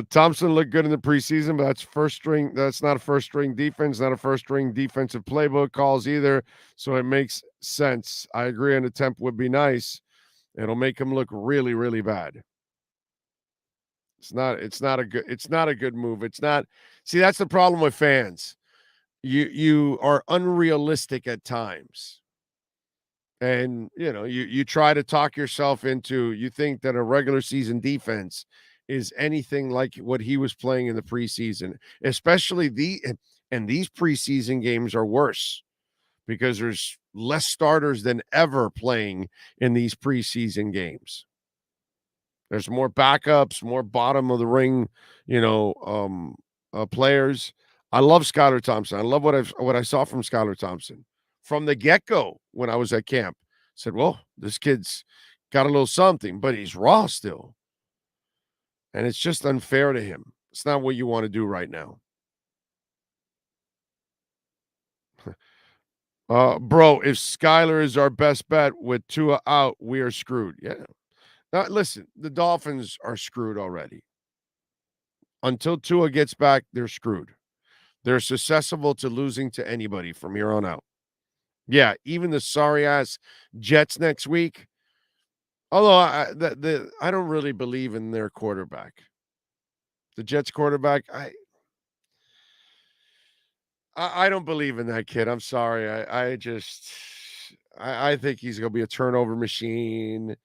Thompson looked good in the preseason, but that's first string. That's not a first string defense, not a first string defensive playbook calls either. So it makes sense. I agree. An attempt would be nice. It'll make him look really, really bad. It's not a good move. It's not. See, that's the problem with fans. You are unrealistic at times. And, you try to talk yourself into, you think that a regular season defense is anything like what he was playing in the preseason, especially these preseason games are worse because there's less starters than ever playing in these preseason games. There's more backups, more bottom of the ring, players. I love Skylar Thompson. I love what I saw from Skylar Thompson from the get-go when I was at camp. I said, well, this kid's got a little something, but he's raw still. And it's just unfair to him. It's not what you want to do right now. Bro, if Skyler is our best bet with Tua out, we are screwed. Yeah. Now, listen, the Dolphins are screwed already. Until Tua gets back, they're screwed. They're susceptible to losing to anybody from here on out. Yeah, even the sorry-ass Jets next week. Although I don't really believe in their quarterback. The Jets quarterback, I don't believe in that kid. I'm sorry. I think he's gonna be a turnover machine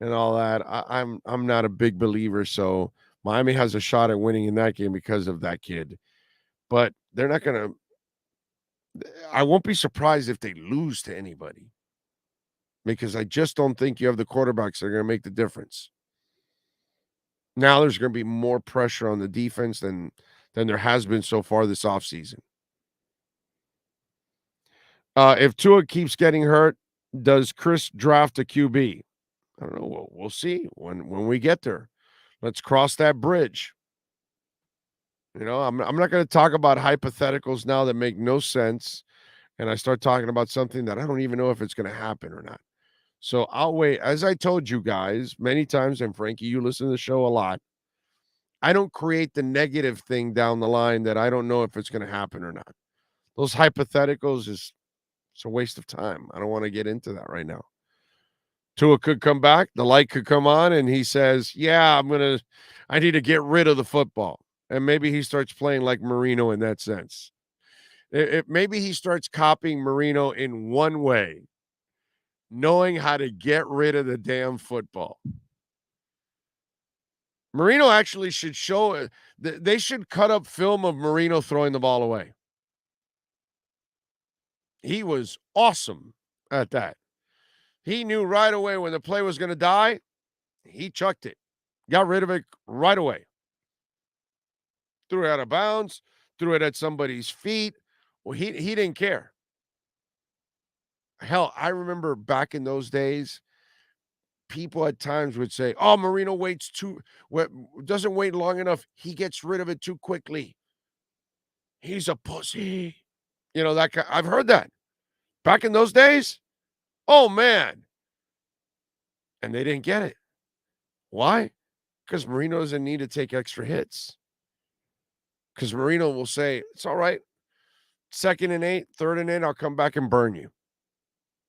and all that. I'm not a big believer. So Miami has a shot at winning in that game because of that kid. But they're not gonna. I won't be surprised if they lose to anybody because I just don't think you have the quarterbacks that are gonna make the difference. Now there's gonna be more pressure on the defense than there has been so far this offseason. If Tua keeps getting hurt, does Chris draft a QB? I don't know. We'll see when we get there. Let's cross that bridge. You know, I'm not going to talk about hypotheticals now that make no sense, and I start talking about something that I don't even know if it's going to happen or not. So I'll wait. As I told you guys many times, and Frankie, you listen to the show a lot. I don't create the negative thing down the line that I don't know if it's going to happen or not. Those hypotheticals it's a waste of time. I don't want to get into that right now. Tua could come back, the light could come on, and he says, yeah, I need to get rid of the football. And maybe he starts playing like Marino in that sense. Maybe he starts copying Marino in one way, knowing how to get rid of the damn football. Marino actually should show, they should cut up film of Marino throwing the ball away. He was awesome at that. He knew right away when the play was going to die. He chucked it, got rid of it right away. Threw it out of bounds, threw it at somebody's feet. Well, he didn't care. Hell, I remember back in those days, people at times would say, oh, Marino doesn't wait long enough. He gets rid of it too quickly. He's a pussy. You know, I've heard that. Back in those days, oh, man. And they didn't get it. Why? Because Marino doesn't need to take extra hits. Because Marino will say, it's all right. 2nd and 8, 3rd and 8, I'll come back and burn you.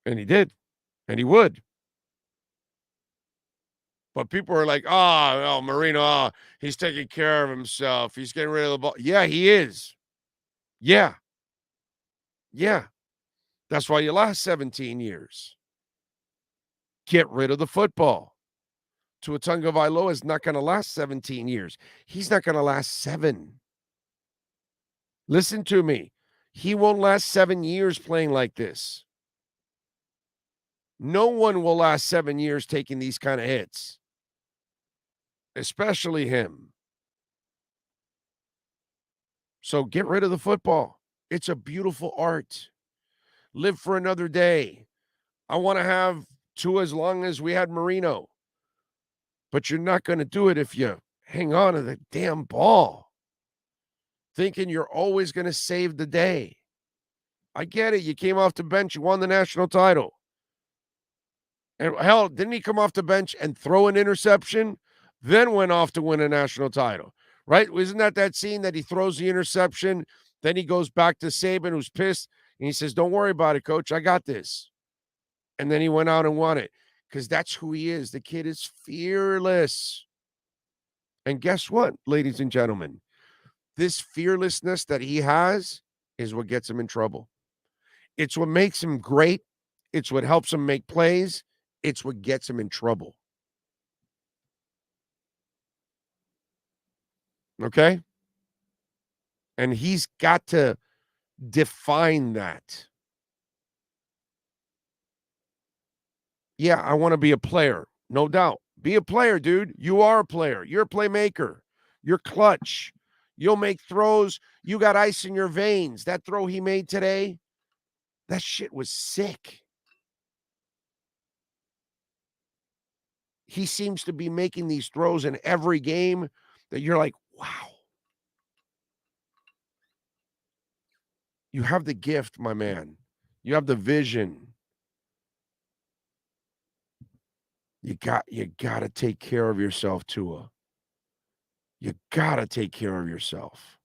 And he did. And he would. But people are like, oh, Marino, he's taking care of himself. He's getting rid of the ball. Yeah, he is. Yeah. Yeah. That's why you last 17 years. Get rid of the football. Tua Tagovailoa is not going to last 17 years. He's not going to last 7. Listen to me. He won't last 7 years playing like this. No one will last 7 years taking these kind of hits, especially him. So get rid of the football. It's a beautiful art. Live for another day. I want to have Tua as long as we had Marino. But you're not going to do it if you hang on to the damn ball, thinking you're always going to save the day. I get it. You came off the bench. You won the national title. And hell, didn't he come off the bench and throw an interception, then went off to win a national title, right? Isn't that scene that he throws the interception, then he goes back to Saban, who's pissed, and he says, don't worry about it, coach. I got this. And then he went out and won it because that's who he is. The kid is fearless. And guess what, ladies and gentlemen? This fearlessness that he has is what gets him in trouble. It's what makes him great. It's what helps him make plays. It's what gets him in trouble. Okay? And he's got to define that. Yeah, I want to be a player. No doubt. Be a player, dude. You are a player. You're a playmaker. You're clutch. You'll make throws. You got ice in your veins. That throw he made today, that shit was sick. He seems to be making these throws in every game that you're like, wow. You have the gift, my man. You have the vision. You got to take care of yourself, Tua. You got to take care of yourself.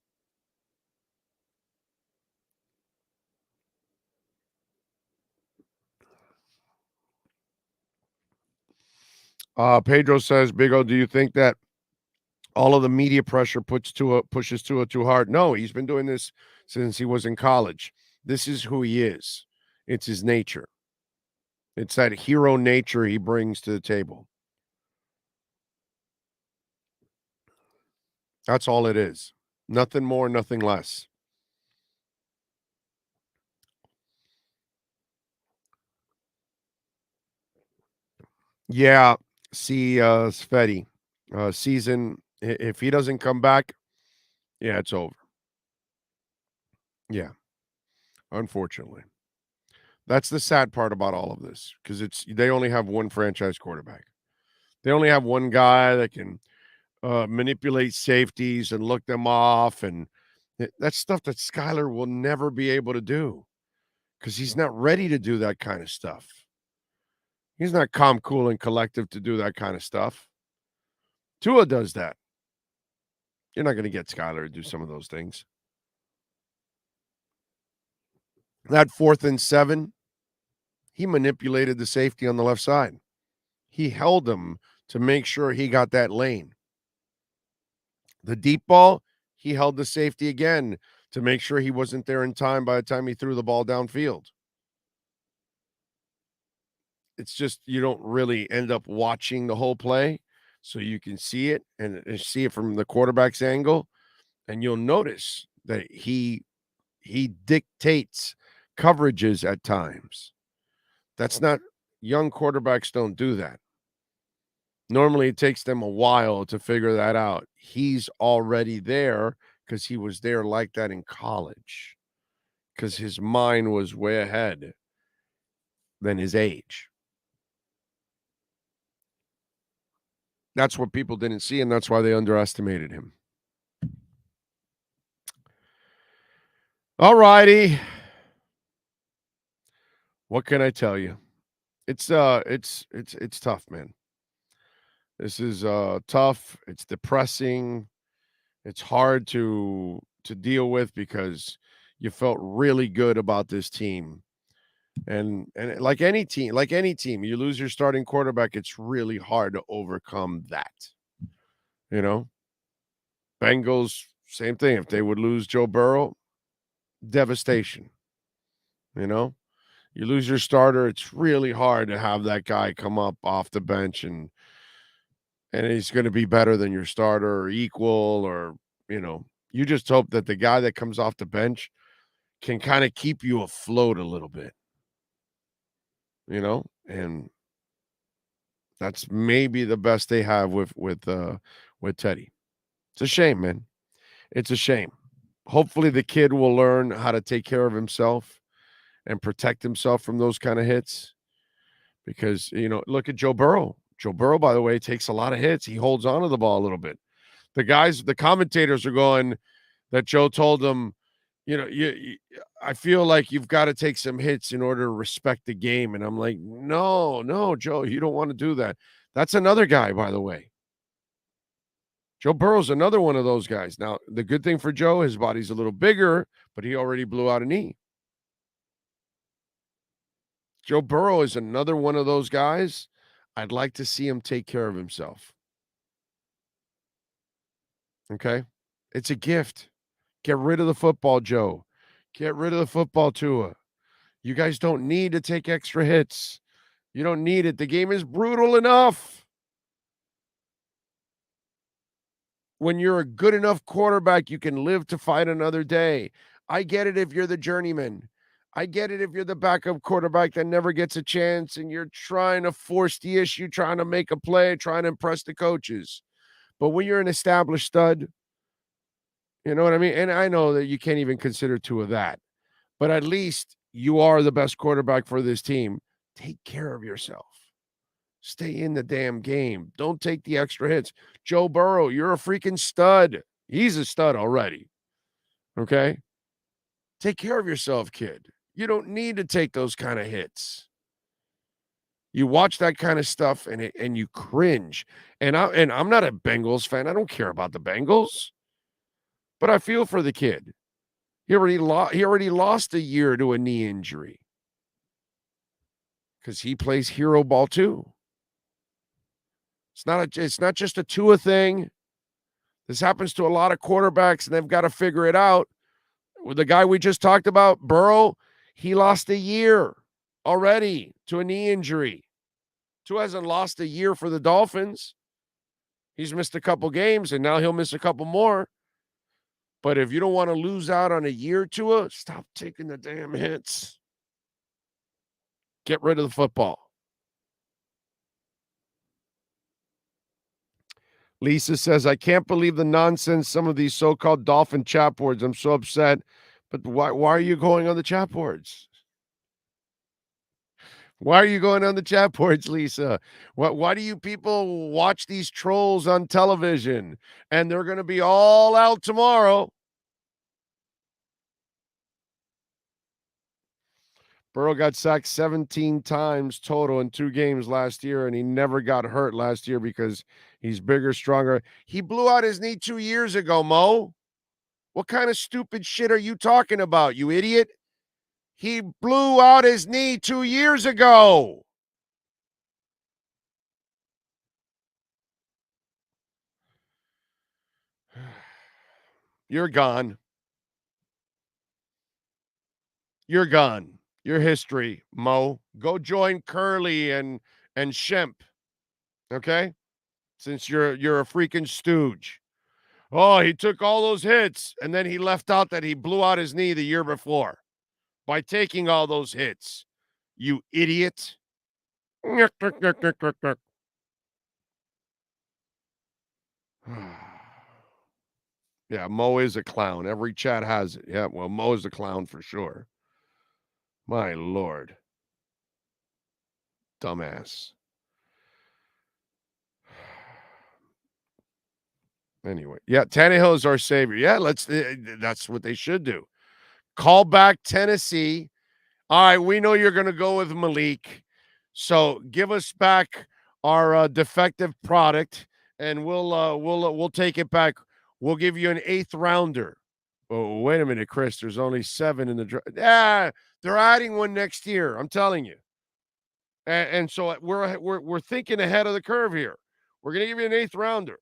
Pedro says, Big O, do you think that all of the media pressure pushes Tua too hard? No, he's been doing this since he was in college. This is who he is. It's his nature. It's that hero nature he brings to the table. That's all it is. Nothing more, nothing less. Yeah, see, Sveti, season, if he doesn't come back, yeah, it's over. Yeah, unfortunately. That's the sad part about all of this, because they only have one franchise quarterback. They only have one guy that can manipulate safeties and look them off, and that's stuff that Skyler will never be able to do because he's not ready to do that kind of stuff. He's not calm, cool, and collective to do that kind of stuff. Tua does that. You're not going to get Skyler to do some of those things. That 4th and 7, he manipulated the safety on the left side. He held him to make sure he got that lane. The deep ball, he held the safety again to make sure he wasn't there in time by the time he threw the ball downfield. It's just you don't really end up watching the whole play, so you can see it and see it from the quarterback's angle, and you'll notice that he dictates coverages at times. That's not young quarterbacks don't do that. Normally, it takes them a while to figure that out. He's already there because he was there like that in college, because his mind was way ahead than his age. That's what people didn't see, and that's why they underestimated him. All righty. What can I tell you? It's tough, man. This is tough. It's depressing. It's hard to deal with because you felt really good about this team. And like any team, you lose your starting quarterback, it's really hard to overcome that. You know? Bengals, same thing. If they would lose Joe Burrow, devastation. You know? You lose your starter, it's really hard to have that guy come up off the bench and he's going to be better than your starter or equal, or, you just hope that the guy that comes off the bench can kind of keep you afloat a little bit, and that's maybe the best they have with Teddy. It's a shame, man. It's a shame. Hopefully the kid will learn how to take care of himself and protect himself from those kind of hits, because, look at Joe Burrow. Joe Burrow, by the way, takes a lot of hits. He holds on to the ball a little bit. The commentators are going that Joe told them, I feel like you've got to take some hits in order to respect the game. And I'm like, no, Joe, you don't want to do that. That's another guy, by the way. Joe Burrow's another one of those guys. Now, the good thing for Joe, his body's a little bigger, but he already blew out a knee. Joe Burrow is another one of those guys. I'd like to see him take care of himself. Okay? It's a gift. Get rid of the football, Joe. Get rid of the football, Tua. You guys don't need to take extra hits. You don't need it. The game is brutal enough. When you're a good enough quarterback, you can live to fight another day. I get it if you're the journeyman. I get it if you're the backup quarterback that never gets a chance and you're trying to force the issue, trying to make a play, trying to impress the coaches. But when you're an established stud, you know what I mean? And I know that you can't even consider two of that. But at least you are the best quarterback for this team. Take care of yourself. Stay in the damn game. Don't take the extra hits. Joe Burrow, you're a freaking stud. He's a stud already. Okay? Take care of yourself, kid. You don't need to take those kind of hits. You watch that kind of stuff and you cringe. And I'm not a Bengals fan. I don't care about the Bengals. But I feel for the kid. He already lost a year to a knee injury. Because he plays hero ball too. It's not just a Tua thing. This happens to a lot of quarterbacks, and they've got to figure it out. With the guy we just talked about, Burrow, he lost a year already to a knee injury. Tua hasn't lost a year for the Dolphins. He's missed a couple games, and now he'll miss a couple more. But if you don't want to lose out on a year, Tua, stop taking the damn hits. Get rid of the football. Lisa says, I can't believe the nonsense some of these so-called Dolphin chat boards. I'm so upset. But why are you going on the chat boards? Why are you going on the chat boards, Lisa? Why do you people watch these trolls on television? And they're going to be all out tomorrow. Burrow got sacked 17 times total in 2 games last year, and he never got hurt last year because he's bigger, stronger. He blew out his knee 2 years ago, Mo. What kind of stupid shit are you talking about, you idiot? He blew out his knee 2 years ago. You're gone. You're gone. Your history, Mo. Go join Curly and Shemp. Okay? Since you're a freaking stooge. Oh, he took all those hits, and then he left out that he blew out his knee the year before by taking all those hits. You idiot. Yeah, Mo is a clown. Every chat has it. Yeah, well, Mo is a clown for sure. My Lord. Dumbass. Anyway, yeah, Tannehill is our savior. Yeah, that's what they should do. Call back Tennessee. All right, we know you're going to go with Malik. So give us back our defective product, and we'll take it back. We'll give you an 8th rounder. Oh, wait a minute, Chris. There's only 7 in the draft. Yeah, they're adding one next year. I'm telling you. And so we're thinking ahead of the curve here. We're going to give you an 8th rounder.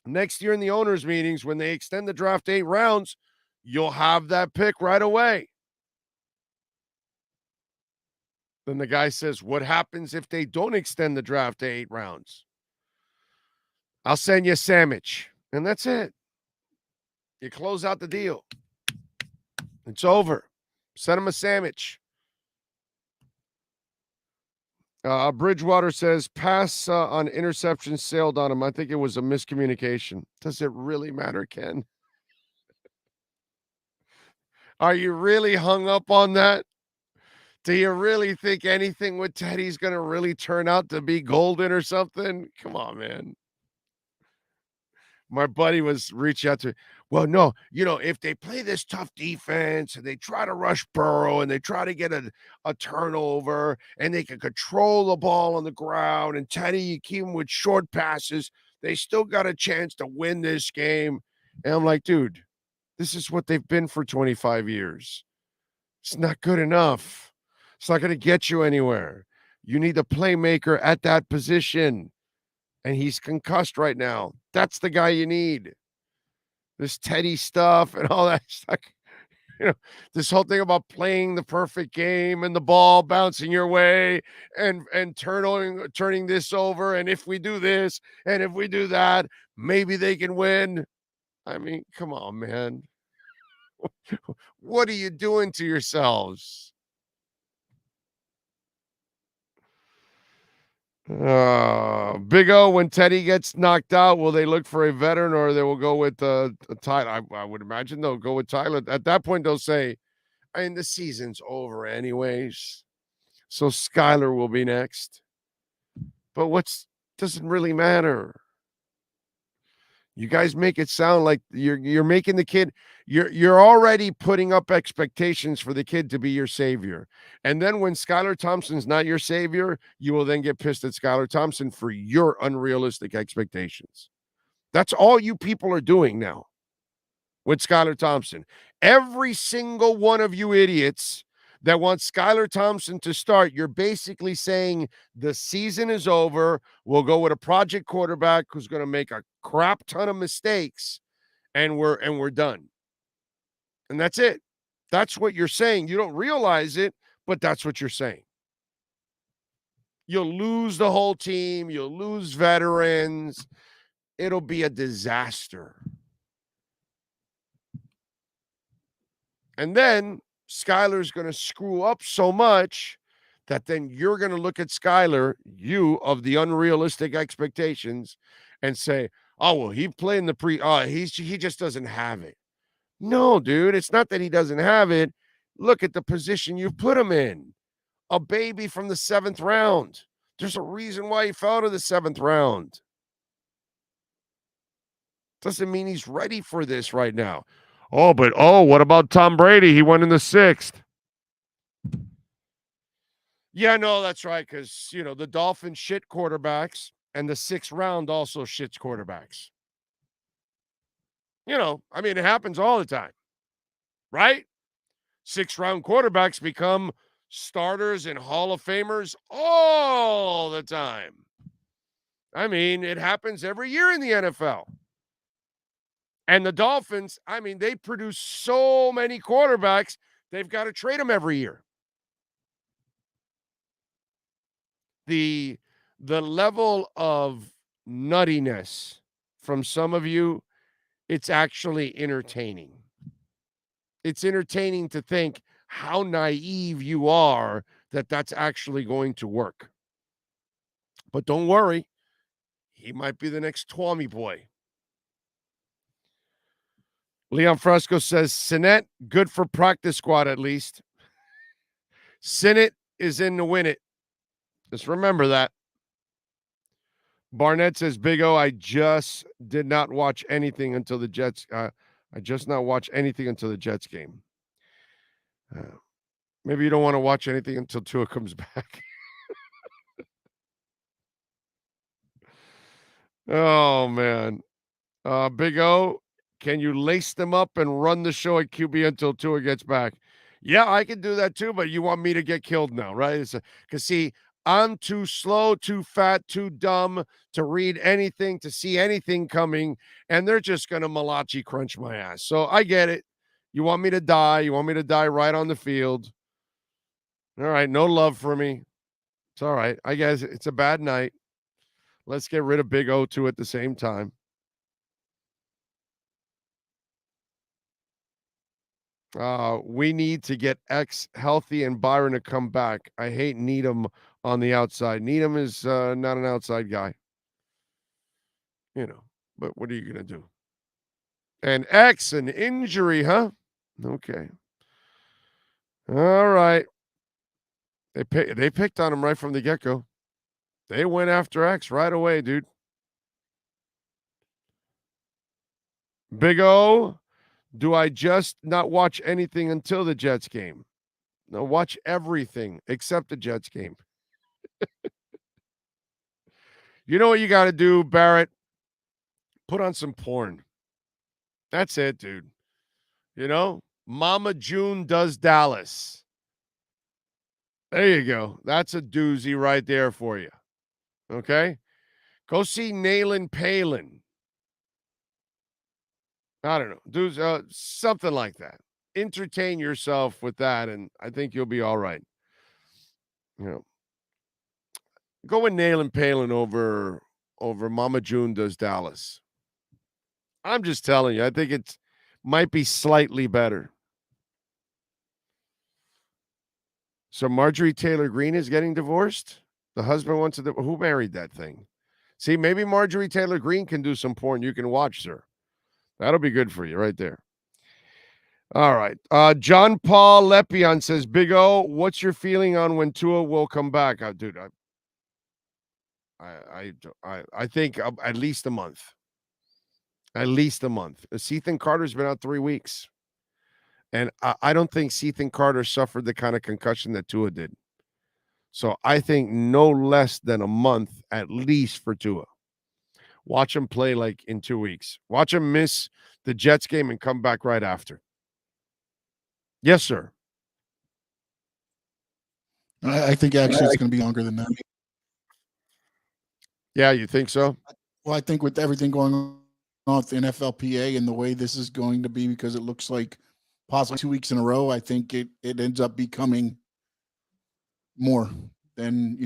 Next year in the owners' meetings, when they extend the draft 8 rounds, you'll have that pick right away. Then the guy says, what happens if they don't extend the draft to 8 rounds? I'll send you a sandwich. And that's it. You close out the deal. It's over. Send him a sandwich. Bridgewater says, pass on interception sailed on him. I think it was a miscommunication. Does it really matter, Ken? Are you really hung up on that? Do you really think anything with Teddy's going to really turn out to be golden or something? Come on, man. My buddy was reaching out to me. Well, no, if they play this tough defense and they try to rush Burrow and they try to get a turnover and they can control the ball on the ground and Teddy, you keep him with short passes, they still got a chance to win this game. And I'm like, dude, this is what they've been for 25 years. It's not good enough. It's not going to get you anywhere. You need a playmaker at that position. And he's concussed right now. That's the guy you need. This Teddy stuff and all that stuff. This whole thing about playing the perfect game and the ball bouncing your way and turning this over. And if we do this and if we do that, maybe they can win. I mean, come on, man. What are you doing to yourselves? Big O, when Teddy gets knocked out, will they look for a veteran or they will go with Tyler? I would imagine they'll go with Tyler. At that point, they'll say, the season's over anyways. So Skyler will be next. But doesn't really matter. You guys make it sound like you're making the kid, you're already putting up expectations for the kid to be your savior. And then when Skylar Thompson's not your savior, you will then get pissed at Skylar Thompson for your unrealistic expectations. That's all you people are doing now with Skylar Thompson. Every single one of you idiots that want Skylar Thompson to start, you're basically saying the season is over. We'll go with a project quarterback who's going to make a crap ton of mistakes, and we're done. And that's it. That's what you're saying. You don't realize it, but that's what you're saying. You'll lose the whole team. You'll lose veterans. It'll be a disaster. And then Skylar's going to screw up so much that then you're going to look at Skylar, you of the unrealistic expectations, and say, oh, well, he played in the he just doesn't have it. No, dude, it's not that he doesn't have it. Look at the position you've put him in. A baby from the 7th round. There's a reason why he fell to the 7th round. Doesn't mean he's ready for this right now. What about Tom Brady? He went in the 6th. Yeah, no, that's right, because, the Dolphins shit quarterbacks, and the 6th round also shits quarterbacks. It happens all the time, right? 6th round quarterbacks become starters and Hall of Famers all the time. It happens every year in the NFL. And the Dolphins, they produce so many quarterbacks, they've got to trade them every year. The level of nuttiness from some of you, it's actually entertaining. It's entertaining to think how naive you are that that's actually going to work. But don't worry, he might be the next Twommy boy. Leon Fresco says, Sinnett, good for practice squad at least. Sinnett is in to win it. Just remember that. Barnett says, Big O, I just did not watch anything until the Jets. Game. Maybe you don't want to watch anything until Tua comes back. Oh, man. Big O, can you lace them up and run the show at QB until Tua gets back? Yeah, I can do that too, but you want me to get killed now, right? Because, see, I'm too slow, too fat, too dumb to read anything, to see anything coming, and they're just going to Malachi crunch my ass. So I get it. You want me to die. You want me to die right on the field. All right, no love for me. It's all right. I guess it's a bad night. Let's get rid of Big O2 at the same time. We need to get X healthy and Byron to come back. I hate Needham on the outside. Needham is not an outside guy. But what are you going to do? And X, an injury, huh? Okay. All right. They picked on him right from the get-go. They went after X right away, dude. Big O, do I just not watch anything until the Jets game? No, watch everything except the Jets game. You know what you got to do, Barrett? Put on some porn. That's it, dude. Mama June does Dallas. There you go. That's a doozy right there for you. Okay? Go see Nayland Palin. I don't know. Do something like that. Entertain yourself with that, and I think you'll be all right. Go with Nayland Palin over Mama June does Dallas. I'm just telling you, I think it might be slightly better. So Marjorie Taylor Greene is getting divorced? The husband wants to... Who married that thing? See, maybe Marjorie Taylor Greene can do some porn you can watch, sir. That'll be good for you right there. All right. John Paul Lepion says, Big O, what's your feeling on when Tua will come back? Dude, I think at least a month. At least a month. Ethan Carter's been out 3 weeks. And I don't think Ethan Carter suffered the kind of concussion that Tua did. So I think no less than a month at least for Tua. Watch him play like in 2 weeks. Watch him miss the Jets game and come back right after. Yes, sir. I think actually it's going to be longer than that. Yeah, you think so? Well, I think with everything going on with the NFLPA and the way this is going to be, because it looks like possibly 2 weeks in a row, I think it ends up becoming more than,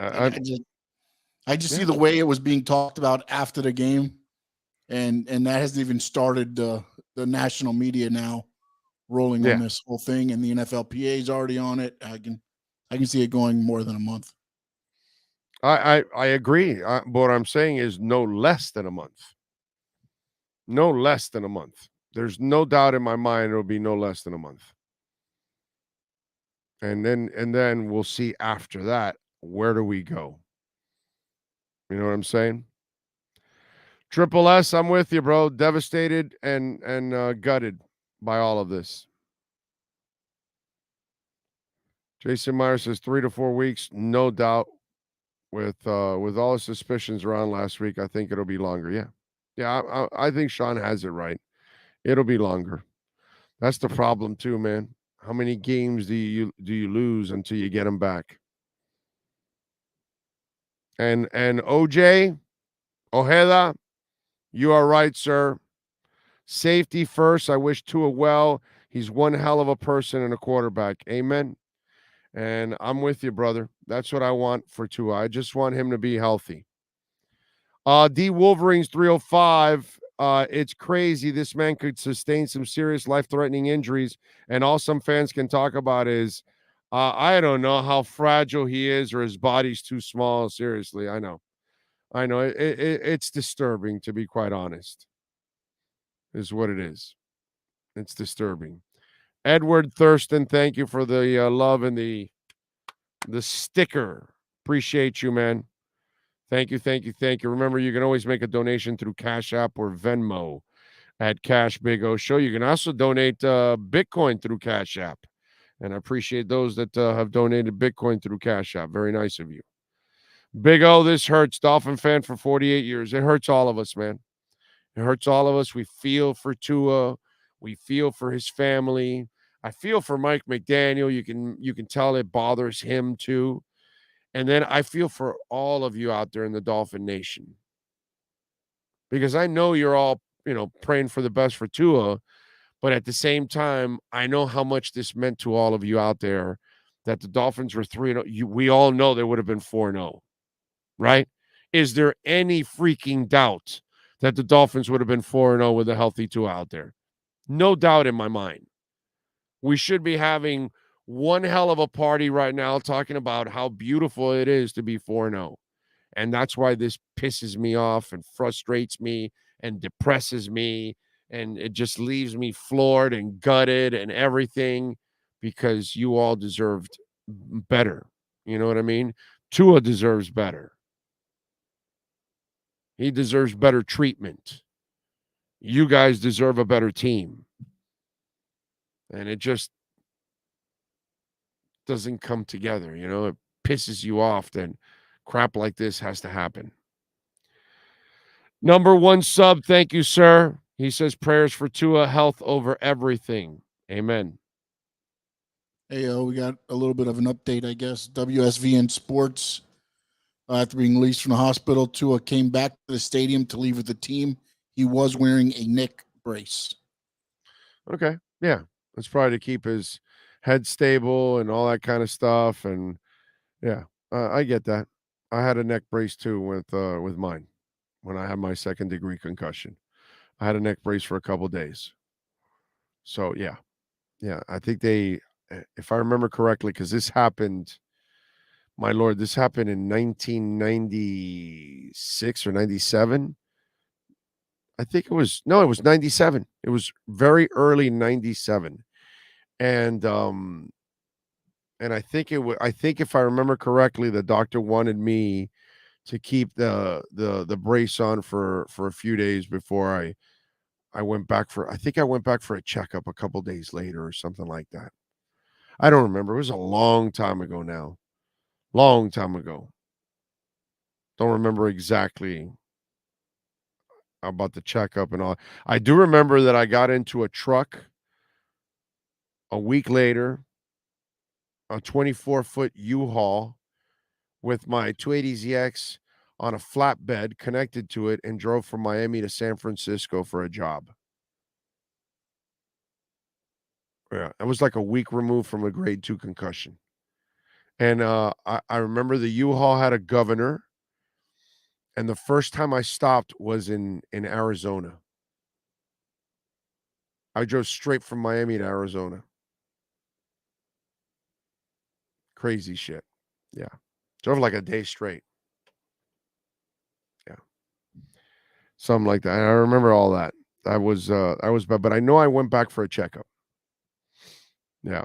I just see the way it was being talked about after the game, and that hasn't even started the national media now rolling on this whole thing, and the NFLPA is already on it. I can see it going more than a month. I agree. But what I'm saying is no less than a month. No less than a month. There's no doubt in my mind it'll be no less than a month. And then we'll see after that, where do we go? You know what I'm saying? Triple S, I'm with you, bro. Devastated and gutted by all of this. Jason Meyer says 3 to 4 weeks, no doubt. With all the suspicions around last week, I think it'll be longer. Yeah. I think Sean has it right. It'll be longer. That's the problem too, man. How many games do you lose until you get them back? And OJ Ojeda, you are right, sir. Safety first. I wish Tua well. He's one hell of a person and a quarterback. Amen. And I'm with you, brother. That's what I want for Tua. I just want him to be healthy. D Wolverines 305. It's crazy. This man could sustain some serious life-threatening injuries, and all some fans can talk about is, I don't know how fragile he is, or his body's too small. Seriously, I know. It's disturbing, to be quite honest. Is what it is. It's disturbing. Edward Thurston, thank you for the love and the sticker. Appreciate you, man. Thank you. Remember, you can always make a donation through Cash App or Venmo at Cash Big O Show. You can also donate Bitcoin through Cash App. And I appreciate those that have donated Bitcoin through Cash App. Very nice of you. Big O, this hurts. Dolphin fan for 48 years. It hurts all of us, man. It hurts all of us. We feel for Tua. We feel for his family. I feel for Mike McDaniel. You can tell it bothers him too. And then I feel for all of you out there in the Dolphin Nation. Because I know you're all, praying for the best for Tua. But at the same time, I know how much this meant to all of you out there, that the Dolphins were 3-0. We all know they would have been 4-0, right? Is there any freaking doubt that the Dolphins would have been 4-0 with a healthy Tua out there? No doubt in my mind. We should be having one hell of a party right now talking about how beautiful it is to be 4-0. And that's why this pisses me off and frustrates me and depresses me. And it just leaves me floored and gutted and everything, because you all deserved better. You know what I mean? Tua deserves better. He deserves better treatment. You guys deserve a better team. And it just doesn't come together. It pisses you off that crap like this has to happen. Number 1 sub, thank you, sir. He says prayers for Tua, health over everything. Amen. Hey, we got a little bit of an update, I guess. WSVN Sports, after being released from the hospital, Tua came back to the stadium to leave with the team. He was wearing a neck brace. Okay, yeah. That's probably to keep his head stable and all that kind of stuff. And yeah, I get that. I had a neck brace too with mine when I had my 2nd-degree concussion. I had a neck brace for a couple of days. So yeah. I think if I remember correctly, because this happened, my Lord, this happened in 1996 or 97. I think it was 97. It was very early 97. And And I think if I remember correctly, the doctor wanted me to keep the brace on for a few days before I went back for a checkup a couple days later or something like that. I don't remember. It was a long time ago now. Long time ago. Don't remember exactly about the checkup and all. I do remember that I got into a truck a week later, a 24-foot U-Haul with my 280ZX on a flatbed connected to it and drove from Miami to San Francisco for a job. Yeah, I was like a week removed from a grade 2 concussion. And I remember the U-Haul had a governor, and the first time I stopped was in Arizona. I drove straight from Miami to Arizona. Crazy shit. Yeah. Drove like a day straight. Yeah. Something like that. I remember all that. I was bad, but I know I went back for a checkup. Yeah.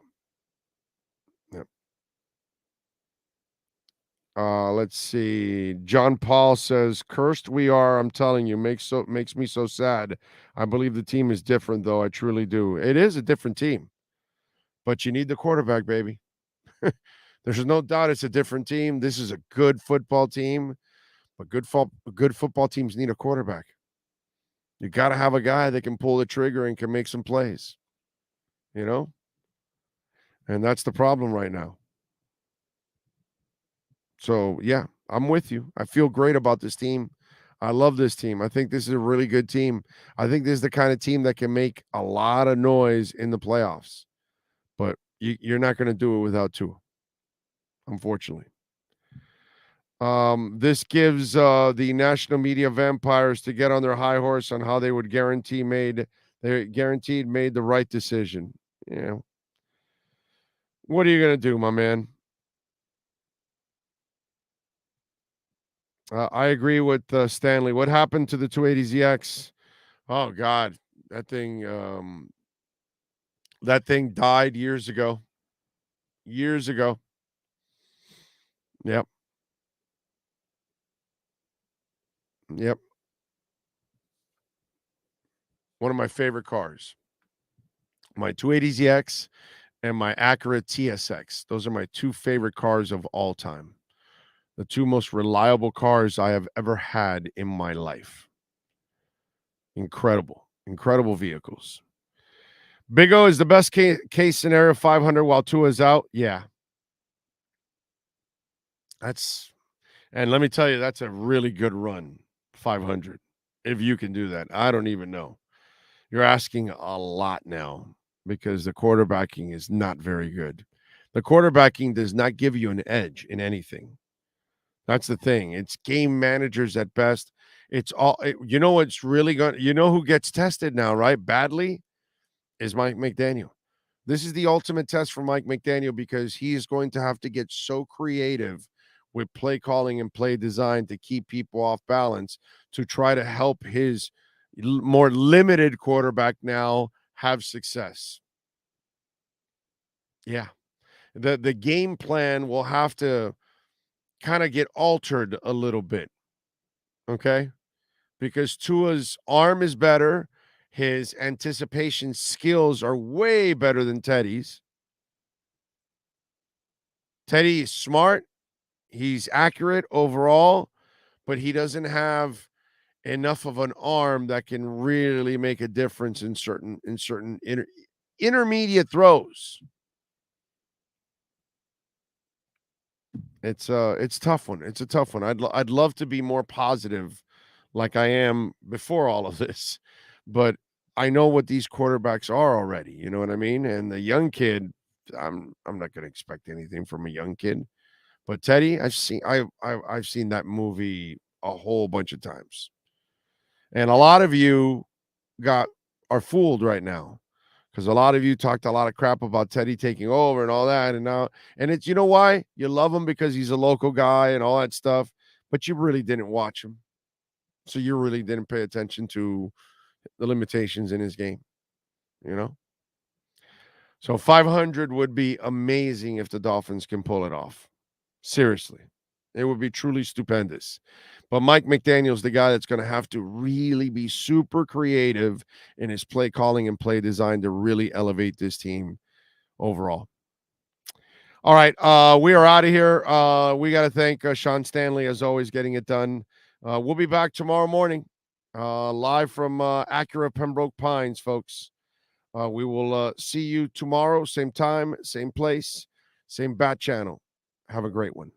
Yeah. Let's see. John Paul says, "Cursed we are. I'm telling you, makes me so sad. I believe the team is different, though. I truly do. It is a different team, but you need the quarterback, baby. There's no doubt it's a different team. This is a good football team, but good football teams need a quarterback. You got to have a guy that can pull the trigger and can make some plays, you know? And that's the problem right now. So, yeah, I'm with you. I feel great about this team. I love this team. I think this is a really good team. I think this is the kind of team that can make a lot of noise in the playoffs. But you're not going to do it without Tua, unfortunately. This gives the national media vampires to get on their high horse on how they would guaranteed made the right decision. Yeah. What are you going to do, my man? I agree with Stanley. What happened to the 280ZX? Oh God, that thing died years ago. Years ago. Yep. Yep. One of my favorite cars. My 280ZX and my Acura TSX. Those are my two favorite cars of all time. The two most reliable cars I have ever had in my life. Incredible. Incredible vehicles. Big O is the best case scenario, 500 while Tua is out. Yeah. And let me tell you, that's a really good run, 500. If you can do that. I don't even know. You're asking a lot now because the quarterbacking is not very good. The quarterbacking does not give you an edge in anything. That's the thing. It's game managers at best. It's all, you know what's really going, you know who gets tested now, right? Badly is Mike McDaniel. This is the ultimate test for Mike McDaniel because he is going to have to get so creative with play calling and play design to keep people off balance to try to help his more limited quarterback now have success. Yeah. The game plan will have to kind of get altered a little bit. Okay? Because Tua's arm is better, his anticipation skills are way better than Teddy's. Teddy is smart, he's accurate overall, but he doesn't have enough of an arm that can really make a difference in certain intermediate throws. It's a tough one. It's a tough one. I'd love to be more positive like I am before all of this, but I know what these quarterbacks are already, you know what I mean? And the young kid, I'm not going to expect anything from a young kid. But Teddy, I've seen that movie a whole bunch of times. And a lot of you are fooled right now because a lot of you talked a lot of crap about Teddy taking over and all that. And it's, you know why? You love him because he's a local guy and all that stuff, but you really didn't watch him. So you really didn't pay attention to the limitations in his game, you know? So 500 would be amazing if the Dolphins can pull it off. Seriously. It would be truly stupendous. But Mike McDaniel's the guy that's going to have to really be super creative in his play calling and play design to really elevate this team overall. All right, we are out of here. We got to thank Sean Stanley, as always, getting it done. We'll be back tomorrow morning, live from Acura Pembroke Pines, folks. We will see you tomorrow, same time, same place, same bat channel. Have a great one.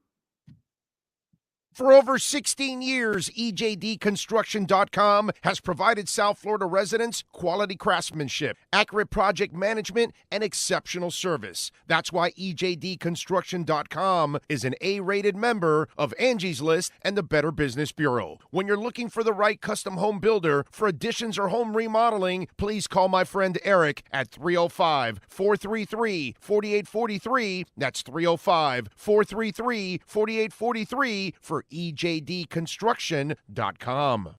For over 16 years, EJDConstruction.com has provided South Florida residents quality craftsmanship, accurate project management, and exceptional service. That's why EJDConstruction.com is an A-rated member of Angie's List and the Better Business Bureau. When you're looking for the right custom home builder for additions or home remodeling, please call my friend Eric at 305-433-4843. That's 305-433-4843 for EJDConstruction.com.